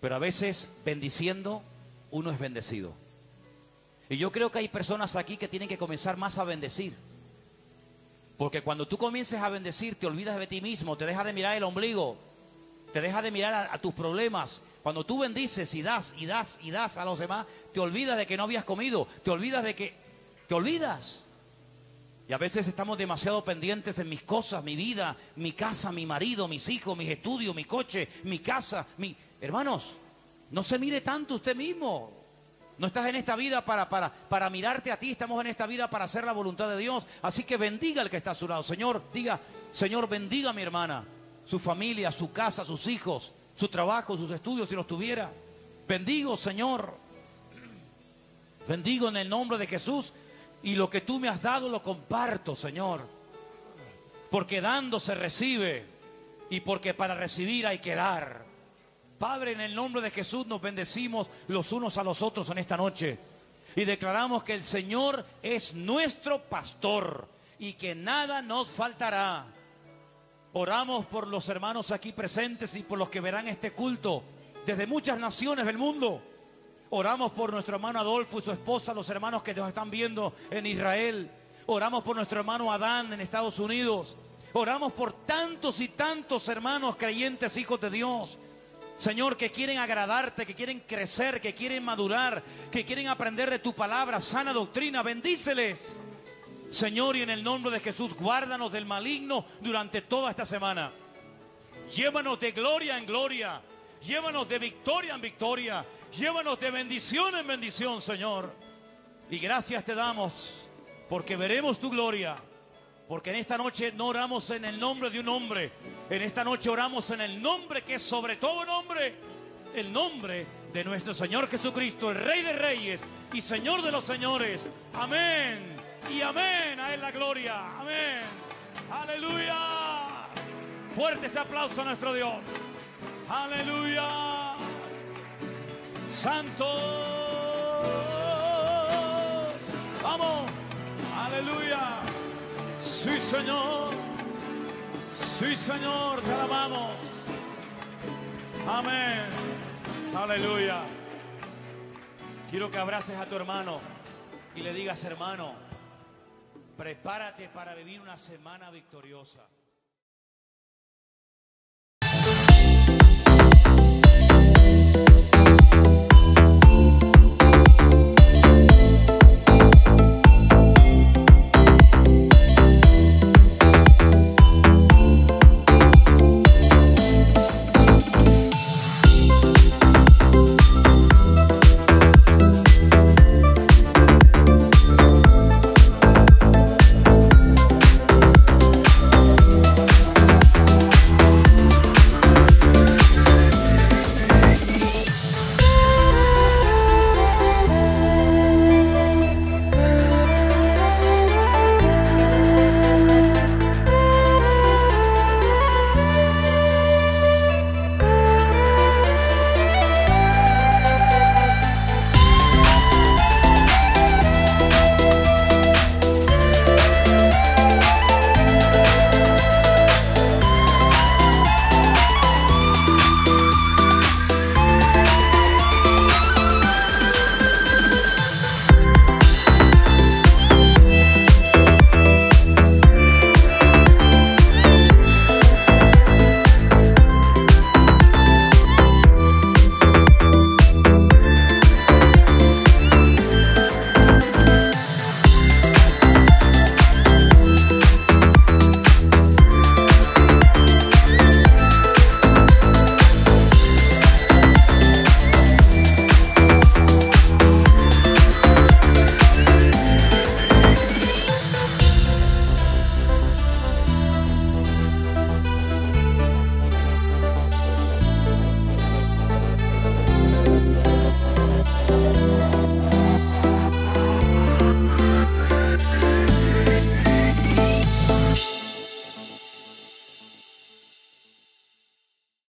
Pero a veces bendiciendo, uno es bendecido. Y yo creo que hay personas aquí que tienen que comenzar más a bendecir. Porque cuando tú comiences a bendecir, te olvidas de ti mismo, te dejas de mirar el ombligo, te dejas de mirar a tus problemas. Cuando tú bendices y das, y das, y das a los demás, te olvidas de que no habías comido, te olvidas de que... Te olvidas. Y a veces estamos demasiado pendientes en mis cosas, mi vida, mi casa, mi marido, mis hijos, mis estudios, mi coche, mi casa, Hermanos, no se mire tanto usted mismo. No estás en esta vida para mirarte a ti, estamos en esta vida para hacer la voluntad de Dios. Así que bendiga al que está a su lado. Señor, diga, Señor, bendiga a mi hermana, su familia, su casa, sus hijos, su trabajo, sus estudios, si los tuviera. Bendigo, Señor. Bendigo en el nombre de Jesús. Y lo que tú me has dado lo comparto, Señor. Porque dando se recibe. Y porque para recibir hay que dar. Padre, en el nombre de Jesús nos bendecimos los unos a los otros en esta noche. Y declaramos que el Señor es nuestro pastor y que nada nos faltará. Oramos por los hermanos aquí presentes y por los que verán este culto desde muchas naciones del mundo. Oramos por nuestro hermano Adolfo y su esposa, los hermanos que nos están viendo en Israel. Oramos por nuestro hermano Adán en Estados Unidos. Oramos por tantos y tantos hermanos creyentes, hijos de Dios, Señor, que quieren agradarte, que quieren crecer, que quieren madurar, que quieren aprender de tu palabra, sana doctrina. Bendíceles, Señor, y en el nombre de Jesús, guárdanos del maligno durante toda esta semana. Llévanos de gloria en gloria, llévanos de victoria en victoria, llévanos de bendición en bendición, Señor. Y gracias te damos, porque veremos tu gloria. Porque en esta noche no oramos en el nombre de un hombre. En esta noche oramos en el nombre que es sobre todo nombre. El nombre de nuestro Señor Jesucristo, el Rey de Reyes y Señor de los Señores. Amén y amén. A Él la gloria. Amén. Aleluya. Fuerte ese aplauso a nuestro Dios. Aleluya. Santo. Vamos. Aleluya. Sí, Señor. Sí, Señor, te alabamos. Amén. Aleluya. Quiero que abraces a tu hermano y le digas, hermano, prepárate para vivir una semana victoriosa.